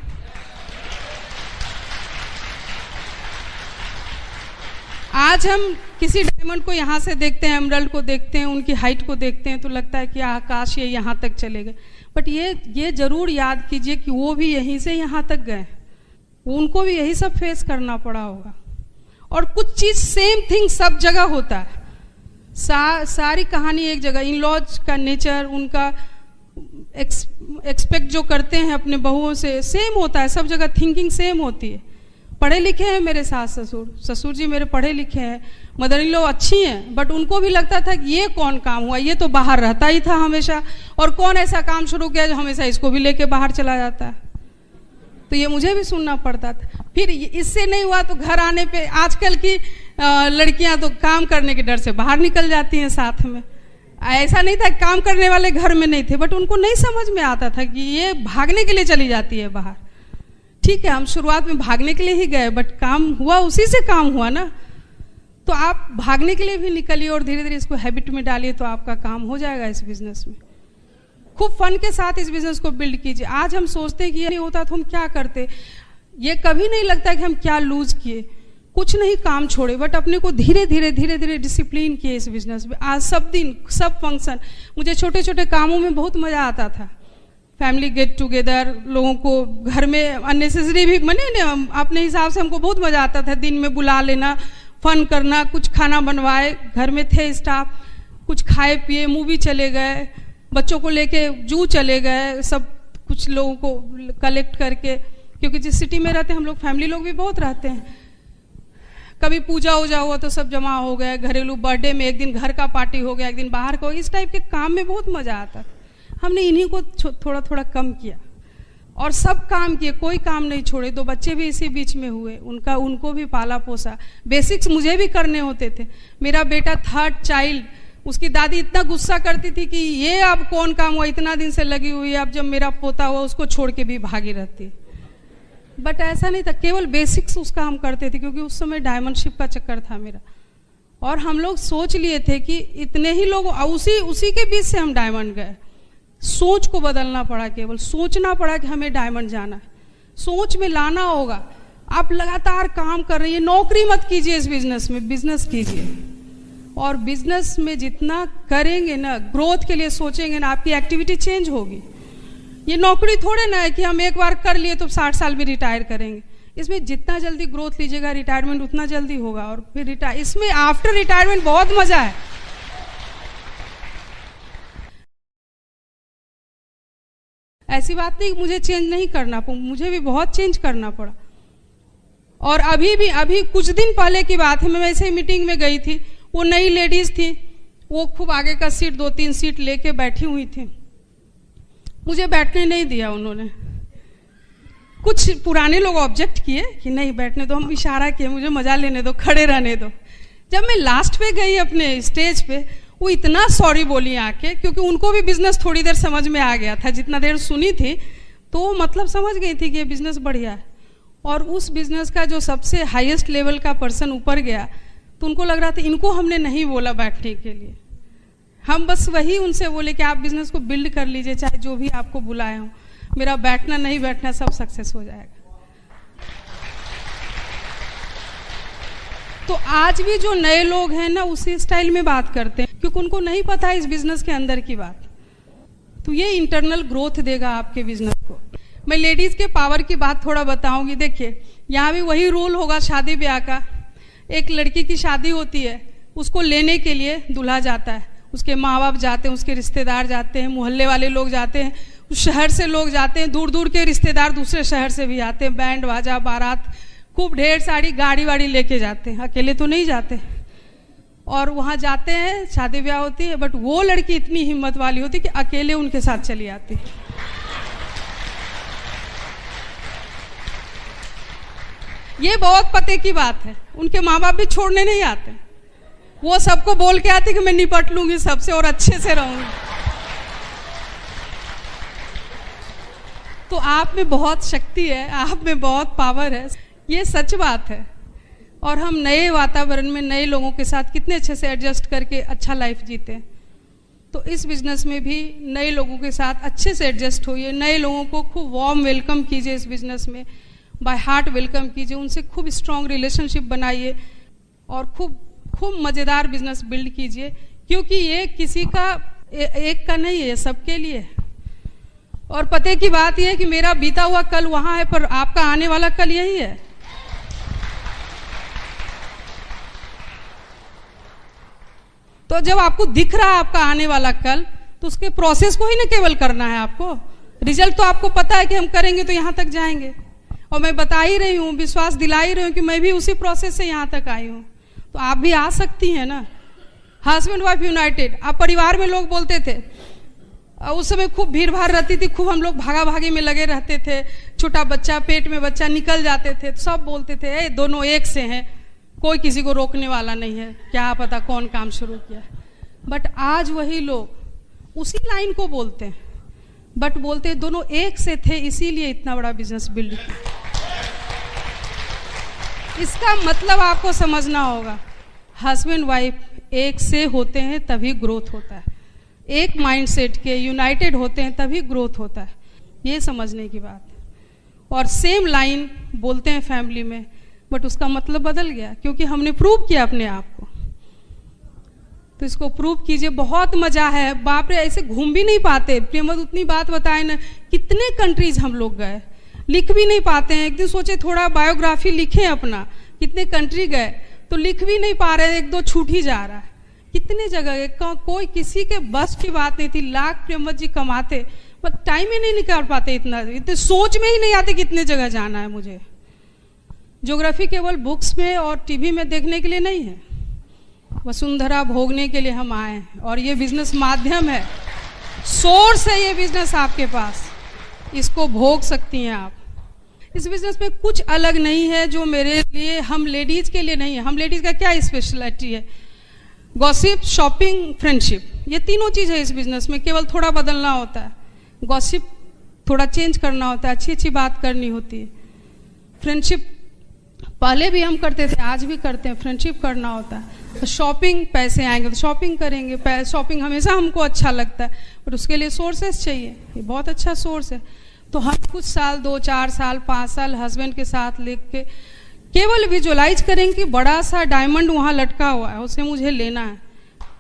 आज हम किसी डायमंड को यहाँ से देखते हैं, एमरल्ड को देखते हैं, उनकी हाइट को देखते हैं तो लगता है कि आकाश ये यहाँ तक चले गए, बट ये जरूर याद कीजिए कि वो भी यहीं से यहाँ तक गए, उनको भी यही सब फेस करना पड़ा होगा। और कुछ चीज सेम थिंग सब जगह होता है, सारी कहानी एक जगह। इन लॉज का नेचर, उनका एक्सपेक्ट जो करते हैं अपने बहुओं से सेम होता है, सब जगह थिंकिंग सेम होती है। पढ़े लिखे हैं मेरे सास ससुर, ससुर जी मेरे पढ़े लिखे हैं, मदर इन लॉ अच्छी हैं, बट उनको भी लगता था कि ये कौन काम हुआ, ये तो बाहर रहता ही था हमेशा, और कौन ऐसा काम शुरू किया जो हमेशा इसको भी लेके बाहर चला जाता है। तो ये मुझे भी सुनना पड़ता था। फिर इससे नहीं हुआ तो घर आने पे आजकल की लड़कियां तो काम करने के डर से बाहर निकल जाती हैं साथ में। ऐसा नहीं था काम करने वाले घर में नहीं थे, बट उनको नहीं समझ में आता था कि ये भागने के लिए चली जाती है बाहर। ठीक है, हम शुरुआत में भागने के लिए ही गए, बट काम हुआ, उसी से काम हुआ ना। तो आप भागने के लिए भी निकलिए और धीरे धीरे इसको हैबिट में डालिए, तो आपका काम हो जाएगा इस बिजनेस में। खूब फन के साथ इस बिजनेस को बिल्ड कीजिए। आज हम सोचते हैं कि ये नहीं होता तो हम क्या करते, ये कभी नहीं लगता कि हम क्या लूज किए, कुछ नहीं काम छोड़े, बट अपने को धीरे धीरे डिसिप्लिन किए इस बिजनेस में। आज सब दिन सब फंक्शन, मुझे छोटे छोटे कामों में बहुत मजा आता था। फैमिली गेट टुगेदर, लोगों को घर में अननेसेसरी भी मने अपने हिसाब से हमको बहुत मजा आता था। दिन में बुला लेना, फन करना, कुछ खाना बनवाए, घर में थे स्टाफ, कुछ खाए पिए, मूवी चले गए, बच्चों को लेके जू चले गए, सब कुछ लोगों को कलेक्ट करके, क्योंकि जिस सिटी में रहते हैं हम लोग, फैमिली लोग भी बहुत रहते हैं। कभी पूजा वूजा हुआ तो सब जमा हो गए, घरेलू बर्थडे में एक दिन घर का पार्टी हो गया, एक दिन बाहर का, इस टाइप के काम में बहुत मजा आता। हमने इन्हीं को थोड़ा थोड़ा कम किया और सब काम किए, कोई काम नहीं छोड़े। 2 बच्चे भी इसी बीच में हुए, उनको भी पाला पोसा। बेसिक्स मुझे भी करने होते थे। मेरा बेटा 3rd चाइल्ड, उसकी दादी इतना गुस्सा करती थी कि ये अब कौन काम हुआ, इतना दिन से लगी हुई है, अब जब मेरा पोता हुआ उसको छोड़ के भी भागी रहती। बट ऐसा नहीं था, केवल बेसिक्स उसका हम करते थे, क्योंकि उस समय डायमंड शिप का चक्कर था मेरा। और हम लोग सोच लिए थे कि इतने ही लोग, उसी के बीच से हम डायमंड गए। सोच को बदलना पड़ा, केवल सोचना पड़ा कि हमें डायमंड जाना है, सोच में लाना होगा। आप लगातार काम कर रही है, नौकरी मत कीजिए इस बिजनेस में, बिजनेस कीजिए। और बिजनेस में जितना करेंगे ना, ग्रोथ के लिए सोचेंगे ना, आपकी एक्टिविटी चेंज होगी। ये नौकरी थोड़े ना है कि हम एक बार कर लिए तो 60 साल में रिटायर करेंगे। इसमें जितना जल्दी ग्रोथ लीजिएगा, रिटायरमेंट उतना जल्दी होगा। और फिर इसमें आफ्टर रिटायरमेंट बहुत मजा है। ऐसी बात नहीं मुझे चेंज नहीं करना पड़ा, मुझे भी बहुत चेंज करना पड़ा। और अभी कुछ दिन पहले की बात है, मैं वैसे ही मीटिंग में गई थी, वो नई लेडीज थी, वो खूब आगे का सीट 2-3 सीट लेके बैठी हुई थी, मुझे बैठने नहीं दिया उन्होंने। कुछ पुराने लोग ऑब्जेक्ट किए कि नहीं बैठने दो, हम इशारा किए मुझे मजा लेने दो, खड़े रहने दो। जब मैं लास्ट पे गई अपने स्टेज पे, वो इतना सॉरी बोली आके, क्योंकि उनको भी बिजनेस थोड़ी देर समझ में आ गया था, जितना देर सुनी थी तो मतलब समझ गई थी कि ये बिजनेस बढ़िया है। और उस बिजनेस का जो सबसे हाईएस्ट लेवल का पर्सन ऊपर गया, तो उनको लग रहा था इनको हमने नहीं बोला बैठने के लिए, हम बस वही उनसे बोले कि आप बिजनेस को बिल्ड कर लीजिए, चाहे जो भी आपको बुलाए हो, मेरा बैठना नहीं बैठना सब सक्सेस हो जाएगा। तो आज भी जो नए लोग हैं ना, उसी स्टाइल में बात करते हैं, क्योंकि उनको नहीं पता है इस बिजनेस के अंदर की बात। तो ये इंटरनल ग्रोथ देगा आपके बिजनेस को। मैं लेडीज के पावर की बात थोड़ा बताऊंगी। देखिए, यहाँ भी वही रूल होगा शादी ब्याह का। एक लड़की की शादी होती है, उसको लेने के लिए दूल्हा जाता है, उसके माँ बाप जाते हैं, उसके रिश्तेदार जाते हैं, मोहल्ले वाले लोग जाते हैं, उस शहर से लोग जाते हैं, दूर दूर के रिश्तेदार दूसरे शहर से भी आते हैं, बैंड बाजा बारात खूब ढेर सारी गाड़ी वाड़ी लेके जाते हैं, अकेले तो नहीं जाते। और वहाँ जाते हैं, शादी ब्याह होती है, बट वो लड़की इतनी हिम्मत वाली होती कि अकेले उनके साथ चली आती। ये बहुत पते की बात है। उनके माँ बाप भी छोड़ने नहीं आते, वो सबको बोल के आते कि मैं निपट लूंगी सबसे और अच्छे से रहूंगी। तो आप में बहुत शक्ति है, आप में बहुत पावर है, ये सच बात है। और हम नए वातावरण में नए लोगों के साथ कितने अच्छे से एडजस्ट करके अच्छा लाइफ जीते। तो इस बिजनेस में भी नए लोगों के साथ अच्छे से एडजस्ट होइए, नए लोगों को खूब वार्म वेलकम कीजिए, इस बिजनेस में बाय हार्ट वेलकम कीजिए, उनसे खूब स्ट्रॉन्ग रिलेशनशिप बनाइए और खूब मज़ेदार बिजनेस बिल्ड कीजिए, क्योंकि ये किसी का एक का नहीं है, सबके लिए है। और पते की बात यह है कि मेरा बीता हुआ कल वहाँ है, पर आपका आने वाला कल यही है। तो जब आपको दिख रहा है आपका आने वाला कल, तो उसके प्रोसेस को ही ना केवल करना है आपको, रिजल्ट तो आपको पता है कि हम करेंगे तो यहाँ तक जाएंगे। और मैं बता ही रही हूँ, विश्वास दिला ही रही हूँ कि मैं भी उसी प्रोसेस से यहाँ तक आई हूँ, तो आप भी आ सकती हैं ना। हस्बैंड वाइफ यूनाइटेड, आप परिवार में लोग बोलते थे, उस समय खूब भीड़ भाड़ रहती थी, खूब हम लोग भागा भागी में लगे रहते थे, छोटा बच्चा पेट में बच्चा निकल जाते थे, तो सब बोलते थे ए दोनों एक से हैं, कोई किसी को रोकने वाला नहीं है, क्या पता कौन काम शुरू किया। बट आज वही लोग उसी लाइन को बोलते हैं, बट बोलते दोनों एक से थे, इसीलिए इतना बड़ा बिजनेस बिल्ड किया। इसका मतलब आपको समझना होगा, हस्बैंड वाइफ एक से होते हैं तभी ग्रोथ होता है, एक माइंडसेट के यूनाइटेड होते हैं तभी ग्रोथ होता है, ये समझने की बात है। और सेम लाइन बोलते हैं फैमिली में, बट उसका मतलब बदल गया, क्योंकि हमने प्रूव किया अपने आप को। तो इसको प्रूव कीजिए, बहुत मजा है। बाप रे, ऐसे घूम भी नहीं पाते, प्रेमवत उतनी बात बताए ना, कितने कंट्रीज हम लोग गए, लिख भी नहीं पाते हैं। एक दिन सोचे थोड़ा बायोग्राफी लिखें अपना, कितने कंट्री गए, तो लिख भी नहीं पा रहे, एक दो छूट ही जा रहा है। कितने जगह गए, कोई किसी के बस की बात नहीं थी। लाख प्रेमवत जी कमाते, बट टाइम ही नहीं निकाल पाते, इतने सोच में ही नहीं आते कितने जगह जाना है मुझे। ज्योग्राफी केवल बुक्स में और टीवी में देखने के लिए नहीं है, वसुंधरा भोगने के लिए हम आए हैं। और ये बिजनेस माध्यम है, सोर्स है ये बिजनेस आपके पास, इसको भोग सकती हैं आप। इस बिजनेस में कुछ अलग नहीं है जो मेरे लिए, हम लेडीज के लिए नहीं है। हम लेडीज का क्या स्पेशलिटी है, गॉसिप, शॉपिंग, फ्रेंडशिप, ये तीनों चीज है इस बिजनेस में। केवल थोड़ा बदलना होता है, गॉसिप थोड़ा चेंज करना होता है, अच्छी अच्छी बात करनी होती है। फ्रेंडशिप पहले भी हम करते थे, आज भी करते हैं, फ्रेंडशिप करना होता है। शॉपिंग, पैसे आएंगे तो शॉपिंग करेंगे, शॉपिंग हमेशा हमको अच्छा लगता है, पर उसके लिए सोर्सेस चाहिए। ये बहुत अच्छा सोर्स है। तो हम कुछ साल, 2, 4 साल, 5 साल हस्बैंड के साथ लेके केवल विजुअलाइज करेंगे कि बड़ा सा डायमंड वहाँ लटका हुआ है, उसे मुझे लेना है।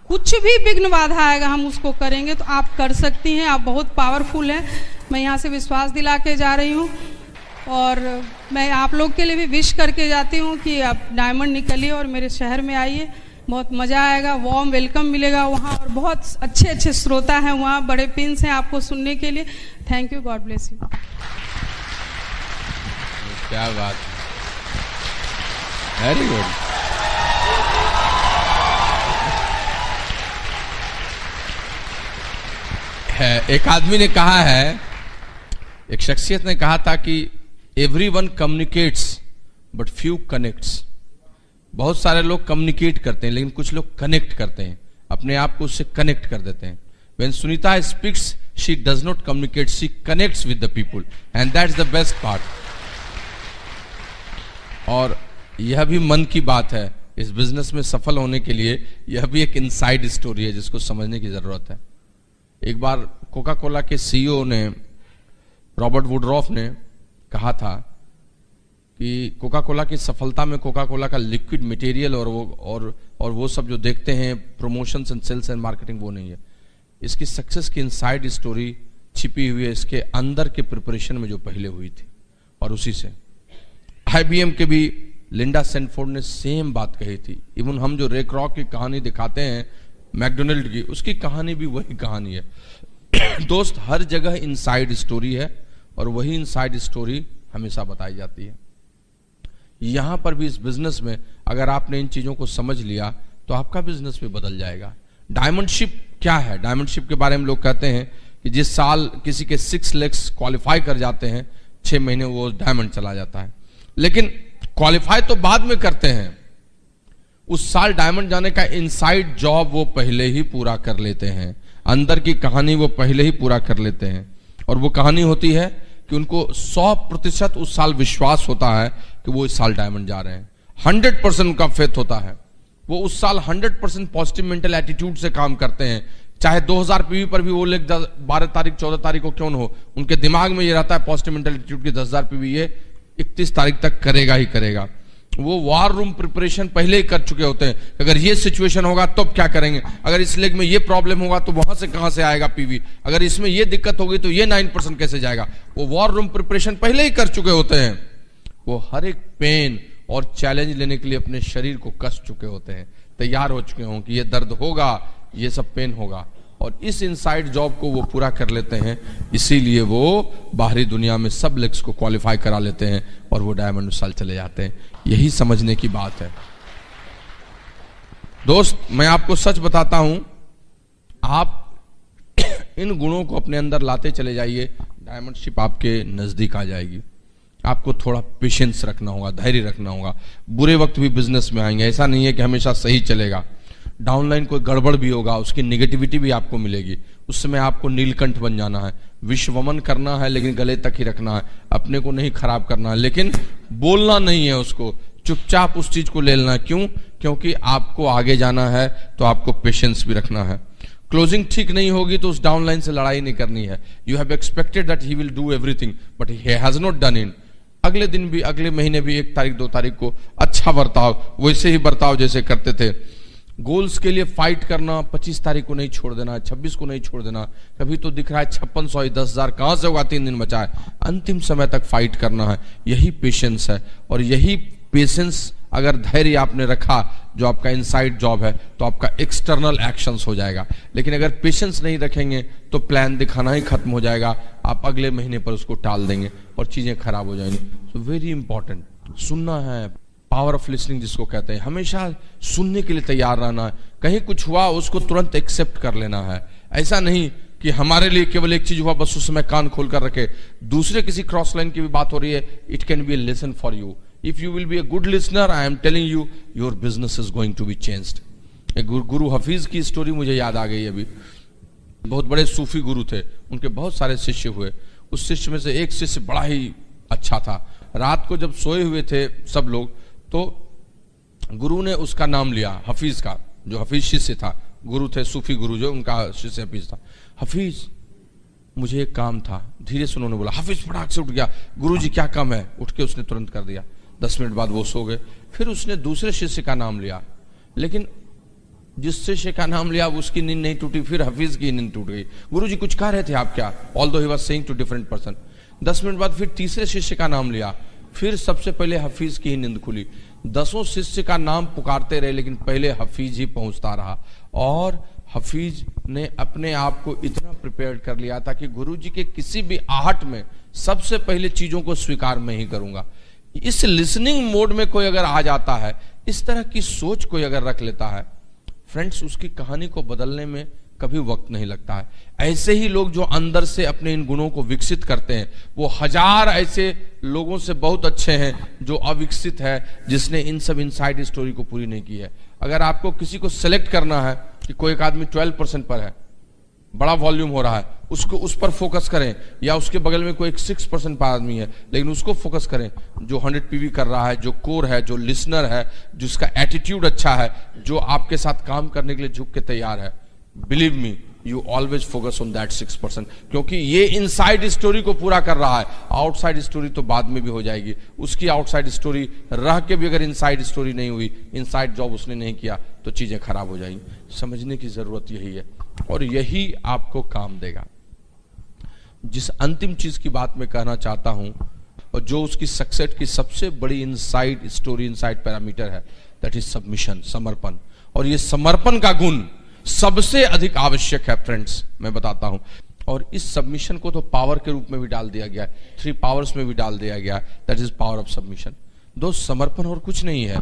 कुछ भी विघ्न बाधा आएगा, हम उसको करेंगे। तो आप कर सकती हैं, आप बहुत पावरफुल हैं। मैं यहाँ से विश्वास दिला के जा रही हूँ, और मैं आप लोग के लिए भी विश करके जाती हूँ कि आप डायमंड निकलिए और मेरे शहर में आइए, बहुत मज़ा आएगा, वार्म वेलकम मिलेगा वहाँ, और बहुत अच्छे अच्छे श्रोता हैं वहाँ, बड़े पिंस हैं आपको सुनने के लिए। Thank you, God bless you. क्या बात, वेरी गुड। एक आदमी ने कहा है, एक शख्सियत ने कहा था कि everyone communicates but few connects. बहुत सारे लोग कम्युनिकेट करते हैं, लेकिन कुछ लोग कनेक्ट करते हैं, अपने आप को उससे कनेक्ट कर देते हैं। When Sunita speaks, she does not communicate, she connects with the people, and that's the best part. और यह भी मन की बात है, इस बिजनेस में सफल होने के लिए यह भी एक इनसाइड स्टोरी है जिसको समझने की जरूरत है। एक बार कोका कोला के सीईओ ने, रॉबर्ट वुडरॉफ ने कहा था कि कोका कोला की सफलता में कोका कोला का लिक्विड मटेरियल और वो सब जो देखते हैं, promotions and sales and marketing, वो नहीं है। इसकी सक्सेस की इनसाइड स्टोरी छिपी हुई है इसके अंदर के प्रिपरेशन में जो पहले हुई थी। और उसी से IBM के भी लिंडा सैनफोर्ड ने सेम बात कही थी। इवन हम जो रे क्रॉक की कहानी दिखाते हैं, मैकडोनल्ड की, उसकी कहानी भी वही कहानी है। दोस्त, हर जगह इनसाइड स्टोरी है और वही इनसाइड स्टोरी हमेशा बताई जाती है। यहां पर भी इस बिजनेस में अगर आपने इन चीजों को समझ लिया तो आपका बिजनेस भी बदल जाएगा। डायमंडशिप क्या है? डायमंडशिप के बारे में लोग कहते हैं कि जिस साल किसी के 6 लेग्स क्वालिफाई कर जाते हैं, 6 महीने वो डायमंड चला जाता है। लेकिन क्वालिफाई तो बाद में करते हैं, उस साल डायमंड जाने का इनसाइड जॉब वो पहले ही पूरा कर लेते हैं, अंदर की कहानी वो पहले ही पूरा कर लेते हैं। और वो कहानी होती है कि उनको 100% उस साल विश्वास होता है कि वो इस साल डायमंड जा रहे हैं। 100% उनका फेथ होता है। वो उस साल 100% पॉजिटिव मेंटल एटीट्यूड से काम करते हैं, चाहे 2000 पीवी पर भी वो लेग 12 तारीख 14 तारीख को क्यों न हो, उनके दिमाग में ये रहता है पॉजिटिव मेंटल एटीट्यूड की 10,000 पीवी ये 31 तारीख तक करेगा ही करेगा। वो वॉर रूम प्रिपरेशन पहले ही कर चुके होते हैं, अगर ये सिचुएशन होगा तो क्या करेंगे, अगर इस लेग में ये प्रॉब्लम होगा तो वहां से कहां से आएगा पीवी, अगर इसमें ये दिक्कत होगी तो ये 9% कैसे जाएगा। वो वॉर रूम प्रिपरेशन पहले ही कर चुके होते हैं। वो हर एक पेन और चैलेंज लेने के लिए अपने शरीर को कस चुके होते हैं, तैयार हो चुके हों कि ये दर्द होगा, ये सब पेन होगा, और इस इनसाइड जॉब को वो पूरा कर लेते हैं। इसीलिए वो बाहरी दुनिया में सब लेग्स को क्वालिफाई करा लेते हैं और वो डायमंड साल चले जाते हैं। यही समझने की बात है दोस्त। मैं आपको सच बताता हूं, आप इन गुणों को अपने अंदर लाते चले जाइए, डायमंडशिप आपके नजदीक आ जाएगी। आपको थोड़ा पेशेंस रखना होगा, धैर्य रखना होगा। बुरे वक्त भी बिजनेस में आएंगे, ऐसा नहीं है कि हमेशा सही चलेगा। डाउनलाइन कोई गड़बड़ भी होगा, उसकी निगेटिविटी भी आपको मिलेगी। उस समय आपको नीलकंठ बन जाना है, विश्वमन करना है, लेकिन गले तक ही रखना है, अपने को नहीं खराब करना है, लेकिन बोलना नहीं है उसको, चुपचाप उस चीज को ले लेना है। क्यों? क्योंकि आपको आगे जाना है तो आपको पेशेंस भी रखना है। क्लोजिंग ठीक नहीं होगी तो उस डाउनलाइन से लड़ाई नहीं करनी है। You have expected that he will do everything but he has not done it. अगले दिन भी, अगले महीने भी 1 तारीख 2 तारीख को अच्छा बर्ताव, वैसे ही बर्ताव जैसे करते थे। गोल्स के लिए फाइट करना, 25 तारीख को नहीं छोड़ देना, 26 को नहीं छोड़ देना। कभी तो दिख रहा है 5600 10,000 कहां से होगा, 3 दिन बचा है, अंतिम समय तक फाइट करना है। यही पेशेंस है, और यही पेशेंस अगर धैर्य आपने रखा, जो आपका इनसाइड जॉब है, तो आपका एक्सटर्नल एक्शंस हो जाएगा। लेकिन अगर पेशेंस नहीं रखेंगे तो प्लान दिखाना ही खत्म हो जाएगा, आप अगले महीने पर उसको टाल देंगे और चीजें खराब हो जाएंगी। सो वेरी इंपॉर्टेंट, सुनना है, पावर ऑफ लिसनिंग जिसको कहते हैं। हमेशा सुनने के लिए तैयार रहना है। कहीं कुछ हुआ उसको तुरंत एक्सेप्ट कर लेना है। ऐसा नहीं कि हमारे लिए केवल एक चीज हुआ बस उस समय कान खोल कर रखे, दूसरे किसी क्रॉस लाइन की भी बात हो रही है, it can be A lesson for you. If you will be a good listener, I am telling you, your business is going to be changed. एक गुरु हफीज की स्टोरी मुझे याद आ गई अभी। बहुत बड़े सूफी गुरु थे, उनके बहुत सारे शिष्य हुए। उस शिष्य में से एक शिष्य बड़ा ही अच्छा था। रात को जब सोए हुए थे सब लोग, तो गुरु ने उसका नाम लिया, हफीज का, जो हफीज शिष्य था। गुरु थे सूफी गुरु, जो उनका शिष्य हफीज था। हफीज, मुझे एक काम था। धीरे से उन्होंने बोला। हफीज फटाक से उठ गया, गुरु जी क्या काम है? उठ के उसने तुरंत कर दिया। 10 मिनट बाद वो सो गए। फिर उसने दूसरे शिष्य का नाम लिया, लेकिन जिस शिष्य का नाम लिया उसकी नींद नहीं टूटी, फिर हफीज की नींद टूट गई। गुरुजी कुछ कह रहे थे आप क्या? Although he was saying to different person. 10 minute बाद फिर तीसरे शिष्य का नाम लिया, फिर सबसे पहले हफीज की ही नींद खुली। 10 शिष्य का नाम पुकारते रहे, लेकिन पहले हफीज ही पहुंचता रहा। और हफीज ने अपने आप को इतना प्रिपेयर कर लिया था कि गुरुजी के किसी भी आहट में सबसे पहले चीजों को स्वीकार मैं ही करूंगा। इस लिसनिंग मोड में कोई अगर आ जाता है, इस तरह की सोच कोई अगर रख लेता है, फ्रेंड्स, उसकी कहानी को बदलने में कभी वक्त नहीं लगता है। ऐसे ही लोग जो अंदर से अपने इन गुणों को विकसित करते हैं, वो 1000 ऐसे लोगों से बहुत अच्छे हैं जो अविकसित है, जिसने इन सब इनसाइड स्टोरी को पूरी नहीं की है। अगर आपको किसी को सिलेक्ट करना है कि कोई एक आदमी 12% पर है, बड़ा वॉल्यूम हो रहा है, उसको उस पर फोकस करें, या उसके बगल में कोई एक 6% पर आदमी है लेकिन उसको फोकस करें, जो 100 पीवी कर रहा है, जो कोर है, जो लिसनर है, जिसका एटीट्यूड अच्छा है, जो आपके साथ काम करने के लिए झुक के तैयार है। Believe me, you always focus on that 6%, क्योंकि ये इनसाइड स्टोरी को पूरा कर रहा है। आउटसाइड स्टोरी तो बाद में भी हो जाएगी। उसकी आउटसाइड स्टोरी रह के भी अगर इनसाइड स्टोरी नहीं हुई, इनसाइड जॉब उसने नहीं किया, तो चीजें खराब हो जाएंगी। समझने की जरूरत यही है, और यही आपको काम देगा। जिस अंतिम चीज की बात मैं कहना चाहता हूं, और जो उसकी सक्सेस की सबसे बड़ी इनसाइड स्टोरी, इनसाइड पैरामीटर है, दैट इज सबमिशन, समर्पण। और ये समर्पण का गुण सबसे अधिक आवश्यक है फ्रेंड्स, मैं बताता हूं। और इस सबमिशन को तो पावर के रूप में भी डाल दिया गया है, 3 पावर्स में भी डाल दिया गया है, that is power of submission. दोस्त, समर्पण और कुछ नहीं है।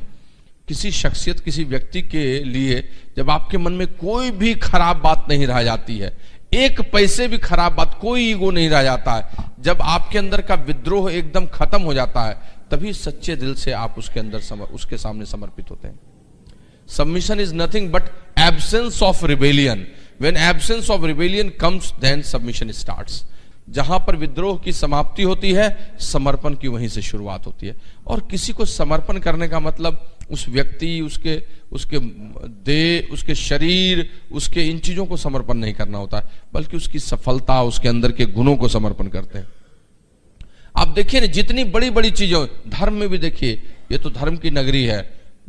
किसी शख्सियत, किसी व्यक्ति के लिए जब आपके मन में कोई भी खराब बात नहीं रह जाती है, एक पैसे भी खराब बात, कोई ईगो नहीं रह जाता है, जब आपके अंदर का विद्रोह एकदम खत्म हो जाता है, तभी सच्चे दिल से आप उसके अंदर उसके सामने समर्पित होते हैं। Submission is nothing but absence of rebellion. When absence of rebellion comes, then submission starts. जहां पर विद्रोह की समाप्ति होती है, समर्पण की वहीं से शुरुआत होती है। और किसी को समर्पण करने का मतलब उस व्यक्ति, उसके देह, उसके शरीर, उसके इन चीजों को समर्पण नहीं करना होता है, बल्कि उसकी सफलता, उसके अंदर के गुणों को समर्पण करते हैं। आप देखिए ना, जितनी बड़ी बड़ी चीजें, धर्म में भी देखिए, ये तो धर्म की नगरी है।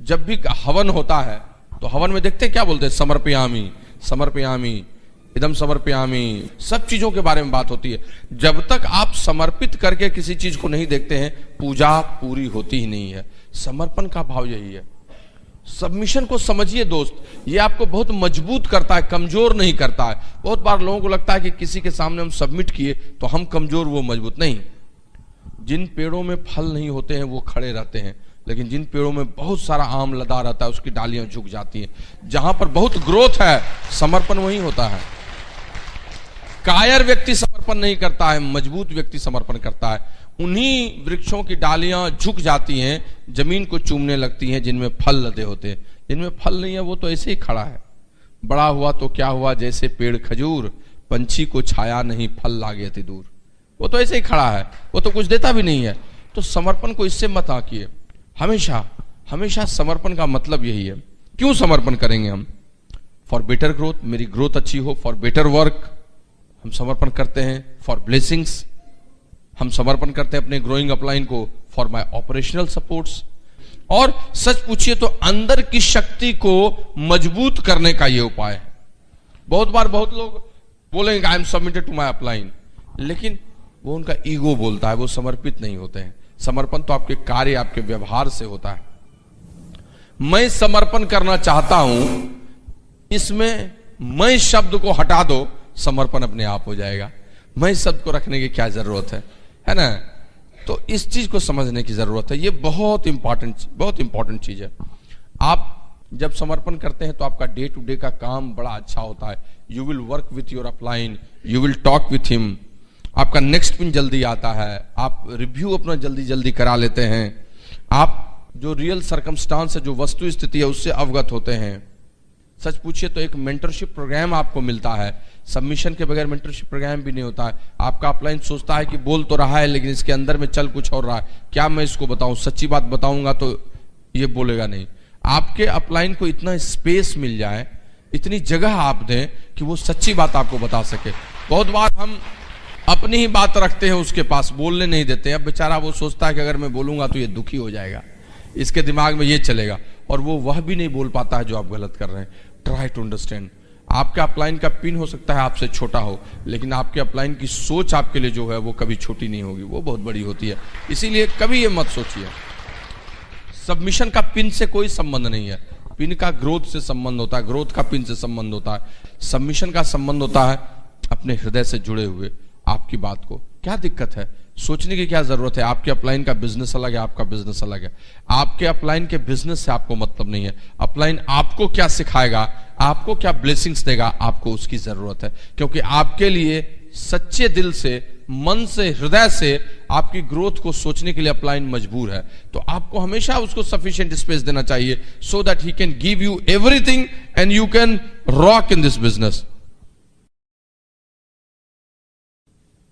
जब भी हवन होता है तो हवन में देखते हैं क्या बोलते हैं, समर्पयामी, समर्पयामी, इदम समर्पयामी, सब चीजों के बारे में बात होती है। जब तक आप समर्पित करके किसी चीज को नहीं देखते हैं, पूजा पूरी होती ही नहीं है। समर्पण का भाव यही है। सबमिशन को समझिए दोस्त, ये आपको बहुत मजबूत करता है, कमजोर नहीं करता है। बहुत बार लोगों को लगता है कि किसी के सामने हम सबमिट किए तो हम कमजोर, वो मजबूत। नहीं, जिन पेड़ों में फल नहीं होते हैं वो खड़े रहते हैं, लेकिन जिन पेड़ों में बहुत सारा आम लदा रहता है उसकी डालियां झुक जाती हैं। जहां पर बहुत ग्रोथ है, समर्पण वहीं होता है। कायर व्यक्ति समर्पण नहीं करता है, मजबूत व्यक्ति समर्पण करता है। उन्हीं वृक्षों की डालियां झुक जाती हैं, जमीन को चूमने लगती हैं, जिनमें फल लदे होते हैं। जिनमें फल नहीं है वो तो ऐसे ही खड़ा है। बड़ा हुआ तो क्या हुआ, जैसे पेड़ खजूर, पंछी को छाया नहीं, फल लागे अति दूर। वो तो ऐसे ही खड़ा है, वो तो कुछ देता भी नहीं है। तो समर्पण को इससे मत आंकिए। हमेशा हमेशा समर्पण का मतलब यही है। क्यों समर्पण करेंगे हम? फॉर बेटर ग्रोथ, मेरी ग्रोथ अच्छी हो। फॉर बेटर वर्क हम समर्पण करते हैं। फॉर ब्लेसिंग्स हम समर्पण करते हैं अपने ग्रोइंग अपलाइन को। For my operational supports. और सच पूछिए तो अंदर की शक्ति को मजबूत करने का यह उपाय है। बहुत बार बहुत लोग बोलेंगे I am submitted to my upline, लेकिन वो उनका ईगो बोलता है, वो समर्पित नहीं होते हैं। समर्पण तो आपके कार्य, आपके व्यवहार से होता है। मैं समर्पण करना चाहता हूं, इसमें मैं शब्द को हटा दो, समर्पण अपने आप हो जाएगा। मैं शब्द को रखने की क्या जरूरत है ना? तो इस चीज को समझने की जरूरत है। ये बहुत इंपॉर्टेंट चीज है। आप जब समर्पण करते हैं तो आपका डे टू डे का काम बड़ा अच्छा होता है। You will work with your upline, you will talk with him, आपका नेक्स्ट पिन जल्दी आता है, आप रिव्यू अपना जल्दी जल्दी करा लेते हैं, आप जो रियल सर्कमस्टांस है, जो वस्तु स्थिति है, उससे अवगत होते हैं। सच पूछिए तो एक मेंटरशिप प्रोग्राम आपको मिलता है। सबमिशन के बगैर मेंटरशिप प्रोग्राम भी नहीं होता है। आपका अपलाइन सोचता है कि बोल तो रहा है, लेकिन इसके अंदर में चल कुछ और रहा है। क्या मैं इसको बताऊं? सच्ची बात बताऊंगा तो ये बोलेगा नहीं। आपके अपलाइन को इतना स्पेस मिल जाए, इतनी जगह आप दें कि वो सच्ची बात आपको बता सके। बहुत बार हम अपनी ही बात रखते हैं उसके पास, बोलने नहीं देते। अब बेचारा वो सोचता है कि अगर मैं बोलूंगा तो ये दुखी हो जाएगा, इसके दिमाग में ये चलेगा, और वो वह भी नहीं बोल पाता है जो आप गलत कर रहे हैं। Try to understand. आपका अपलाइन का पिन हो सकता है आपसे छोटा हो, लेकिन आपके अपलाइन की सोच आपके लिए जो है वो कभी छोटी नहीं होगी, वो बहुत बड़ी होती है। इसीलिए कभी ये मत सोचिए। सबमिशन का पिन से कोई संबंध नहीं है। पिन का ग्रोथ से संबंध होता है, ग्रोथ का पिन से संबंध होता है। सबमिशन का संबंध होता है अपने हृदय से जुड़े हुए आपकी बात को। क्या दिक्कत है? सोचने की क्या जरूरत है? आपके अपलाइन का बिजनेस अलग है, आपका बिजनेस अलग है। आपके अपलाइन के बिजनेस से आपको मतलब नहीं है। अपलाइन आपको क्या सिखाएगा, आपको क्या ब्लेसिंग्स देगा, आपको उसकी जरूरत है। क्योंकि आपके लिए सच्चे दिल से, मन से, हृदय से आपकी ग्रोथ को सोचने के लिए अपलाइन मजबूर है। तो आपको हमेशा उसको सफिशिएंट स्पेस देना चाहिए, so that he can give you everything and you can rock in this business.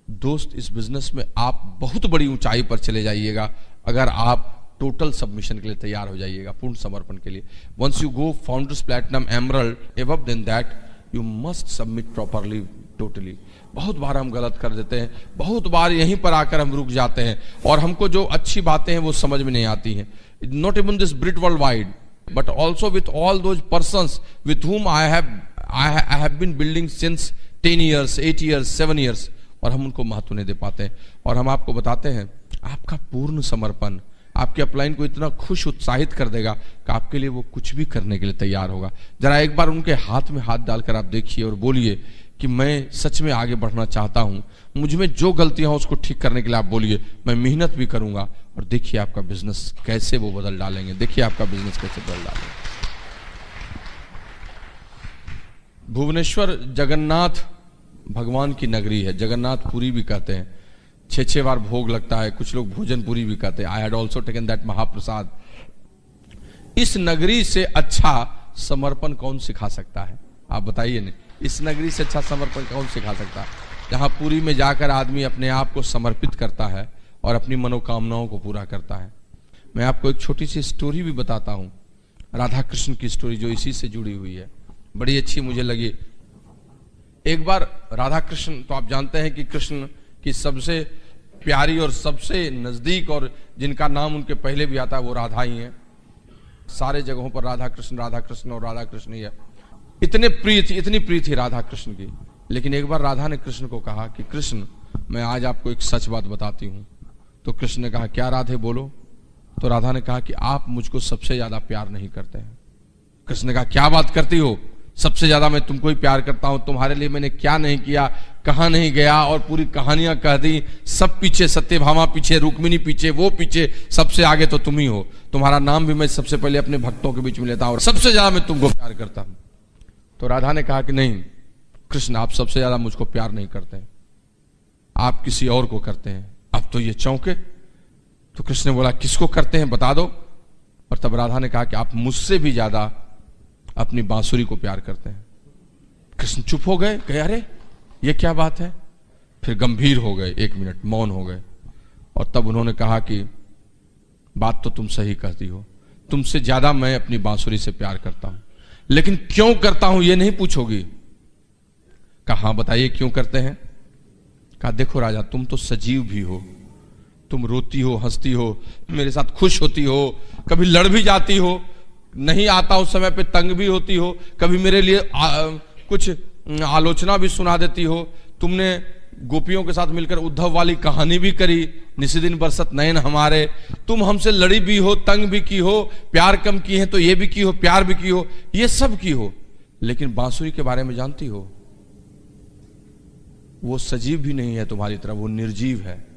दोस्त, इस बिजनेस में आप बहुत बड़ी ऊंचाई पर चले जाइएगा अगर आप टोटल सबमिशन के लिए तैयार हो जाइएगा, पूर्ण समर्पण के लिए। Once you go founders platinum emerald above than that, you must submit properly, totally. बहुत बार हम गलत कर देते हैं, बहुत बार यहीं पर आकर हम रुक जाते हैं, और हमको जो अच्छी बातें हैं वो समझ में नहीं आती हैं। Not even this Britt World Wide, but also with all those persons with whom I have been building since 10 years, 8 years, 7 years, और हम उनको महत्व नहीं दे पाते हैं। और हम आपको बताते हैं आपका पूर्ण समर्पण आपके अपलाइन को इतना खुश उत्साहित कर देगा कि आपके लिए वो कुछ भी करने के लिए तैयार होगा। जरा एक बार उनके हाथ में हाथ डालकर आप देखिए और बोलिए कि मैं सच में आगे बढ़ना चाहता हूं, मुझ में जो गलतियां हो उसको ठीक करने के लिए आप बोलिए, मैं मेहनत भी करूंगा। और देखिए आपका बिजनेस कैसे वो बदल डालेंगे, देखिए आपका बिजनेस कैसे बदल डालेंगे। भुवनेश्वर जगन्नाथ भगवान की नगरी है, जगन्नाथपुरी भी कहते हैं। 6 बार भोग लगता है, कुछ लोग भोजनपुरी भी कहते हैं। I had also taken that महाप्रसाद। इस नगरी से अच्छा समर्पण कौन सिखा सकता है? आप बताइए नहीं, इस नगरी से अच्छा समर्पण कौन सिखा सकता है? जहां पुरी में जाकर आदमी अपने आप को समर्पित करता है और अपनी मनोकामनाओं को पूरा करता है। मैं आपको एक छोटी सी स्टोरी भी बताता हूं, राधा कृष्ण की स्टोरी, जो इसी से जुड़ी हुई है, बड़ी अच्छी मुझे लगी। एक बार राधा कृष्ण, तो आप जानते हैं कि कृष्ण की सबसे प्यारी और सबसे नजदीक और जिनका नाम उनके पहले भी आता है वो राधा ही है। सारे जगहों पर राधा कृष्ण और राधा कृष्ण ही है। इतनी प्रिय थी राधा कृष्ण की। लेकिन एक बार राधा ने कृष्ण को कहा कि कृष्ण, मैं आज आपको एक सच बात बताती हूं। तो कृष्ण ने कहा, क्या राधे बोलो। तो राधा ने कहा कि आप मुझको सबसे ज्यादा प्यार नहीं करते हैं। कृष्ण ने कहा, क्या बात करती हो, सबसे ज्यादा मैं तुमको ही प्यार करता हूं, तुम्हारे लिए मैंने क्या नहीं किया, कहां नहीं गया, और पूरी कहानियां कह दी। सब पीछे, सत्यभामा पीछे, रुक्मिणी पीछे, वो पीछे, सबसे आगे तो तुम ही हो। तुम्हारा नाम भी मैं सबसे पहले अपने भक्तों के बीच में लेता हूं और सबसे ज्यादा मैं तुमको प्यार करता हूं। तो राधा ने कहा कि नहीं कृष्ण, आप सबसे ज्यादा मुझको प्यार नहीं करते हैं, आप किसी और को करते हैं। अब तो ये चौंके। तो कृष्ण ने बोला, किसको करते हैं बता दो। और तब राधा ने कहा कि आप मुझसे भी ज्यादा अपनी बांसुरी को प्यार करते हैं। कृष्ण चुप हो गए, कहे अरे ये क्या बात है। फिर गंभीर हो गए, 1 मिनट मौन हो गए। और तब उन्होंने कहा कि बात तो तुम सही कहती हो, तुमसे ज्यादा मैं अपनी बांसुरी से प्यार करता हूं, लेकिन क्यों करता हूं ये नहीं पूछोगी। कहा बताइए क्यों करते हैं। कहा देखो राजा, तुम तो सजीव भी हो, तुम रोती हो, हंसती हो, मेरे साथ खुश होती हो, कभी लड़ भी जाती हो, नहीं आता उस समय पे तंग भी होती हो, कभी मेरे लिए कुछ आलोचना भी सुना देती हो। तुमने गोपियों के साथ मिलकर उद्धव वाली कहानी भी करी, निसी दिन बरसत नयन हमारे। तुम हमसे लड़ी भी हो, तंग भी की हो, प्यार कम की है तो ये भी की हो, प्यार भी की हो, ये सब की हो। लेकिन बांसुरी के बारे में जानती हो, वो सजीव भी नहीं है तुम्हारी तरह, वो निर्जीव है।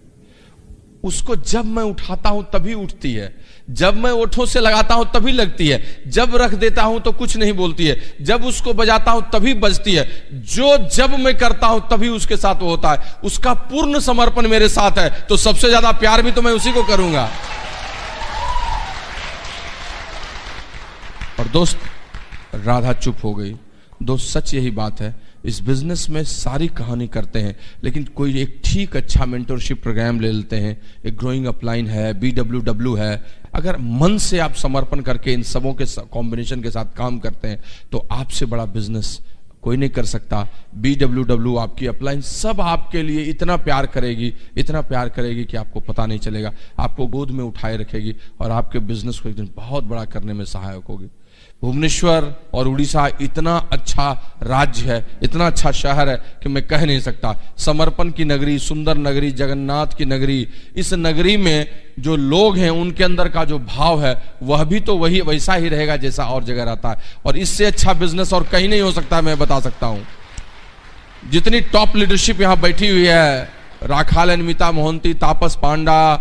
उसको जब मैं उठाता हूं तभी उठती है, जब मैं ओठों से लगाता हूं तभी लगती है, जब रख देता हूं तो कुछ नहीं बोलती है, जब उसको बजाता हूं तभी बजती है। जो जब मैं करता हूं तभी उसके साथ वो होता है। उसका पूर्ण समर्पण मेरे साथ है, तो सबसे ज्यादा प्यार भी तो मैं उसी को करूंगा। और दोस्त, राधा चुप हो गई। दोस्त, सच यही बात है, इस बिजनेस में सारी कहानी करते हैं, लेकिन कोई एक ठीक अच्छा मेंटरशिप प्रोग्राम ले लेते हैं, एक ग्रोइंग अपलाइन है, BWW है। अगर मन से आप समर्पण करके इन सबों के कॉम्बिनेशन के साथ काम करते हैं तो आपसे बड़ा बिजनेस कोई नहीं कर सकता। BWW, आपकी अपलाइन, सब आपके लिए इतना प्यार करेगी, इतना प्यार करेगी कि आपको पता नहीं चलेगा, आपको गोद में उठाए रखेगी और आपके बिजनेस को एक दिन बहुत बड़ा करने में सहायक होगी। भुवनेश्वर और उड़ीसा इतना अच्छा राज्य है, इतना अच्छा शहर है कि मैं कह नहीं सकता। समर्पण की नगरी, सुंदर नगरी, जगन्नाथ की नगरी। इस नगरी में जो लोग हैं उनके अंदर का जो भाव है वह भी तो वही वैसा ही रहेगा जैसा और जगह रहता है। और इससे अच्छा बिजनेस और कहीं नहीं हो सकता, मैं बता सकता हूं। जितनी टॉप लीडरशिप यहां बैठी हुई है, राखाल अनिमिता मोहंती, तापस पांडा,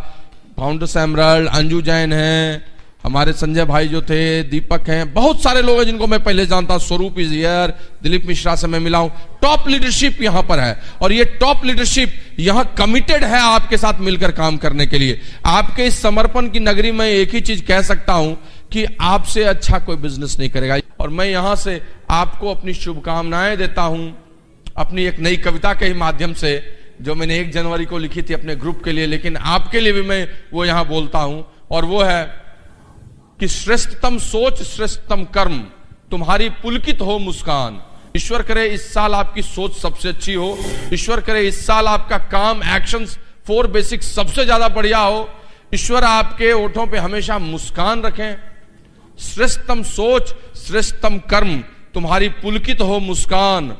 फाउंडर सैमरल, अंजू जैन हैं, हमारे संजय भाई जो थे, दीपक हैं, बहुत सारे लोग हैं जिनको मैं पहले जानता, स्वरूप इज हियर, दिलीप मिश्रा से मैं मिला हूं। टॉप लीडरशिप यहां पर है और ये टॉप लीडरशिप यहां कमिटेड है आपके साथ मिलकर काम करने के लिए। आपके इस समर्पण की नगरी में एक ही चीज कह सकता हूं कि आपसे अच्छा कोई बिजनेस नहीं करेगा। और मैं यहां से आपको अपनी शुभकामनाएं देता हूं, अपनी एक नई कविता के ही माध्यम से, जो मैंने 1 जनवरी को लिखी थी अपने ग्रुप के लिए, लेकिन आपके लिए भी मैं वो यहां बोलता हूं। और वो है कि श्रेष्ठतम सोच, श्रेष्ठतम कर्म, तुम्हारी पुलकित हो मुस्कान। ईश्वर करे इस साल आपकी सोच सबसे अच्छी हो, ईश्वर करे इस साल आपका काम, एक्शंस, 4 बेसिक्स सबसे ज्यादा बढ़िया हो। ईश्वर आपके ओठों पे हमेशा मुस्कान रखें। श्रेष्ठतम सोच, श्रेष्ठतम कर्म, तुम्हारी पुलकित हो मुस्कान।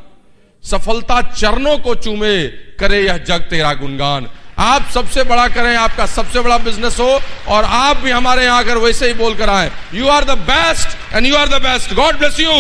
सफलता चरणों को चूमे, करे यह जग तेरा गुणगान। आप सबसे बड़ा करें, आपका सबसे बड़ा बिजनेस हो, और आप भी हमारे यहाँ आकर वैसे ही बोल कर आए। You are the best and you are the best. God bless you.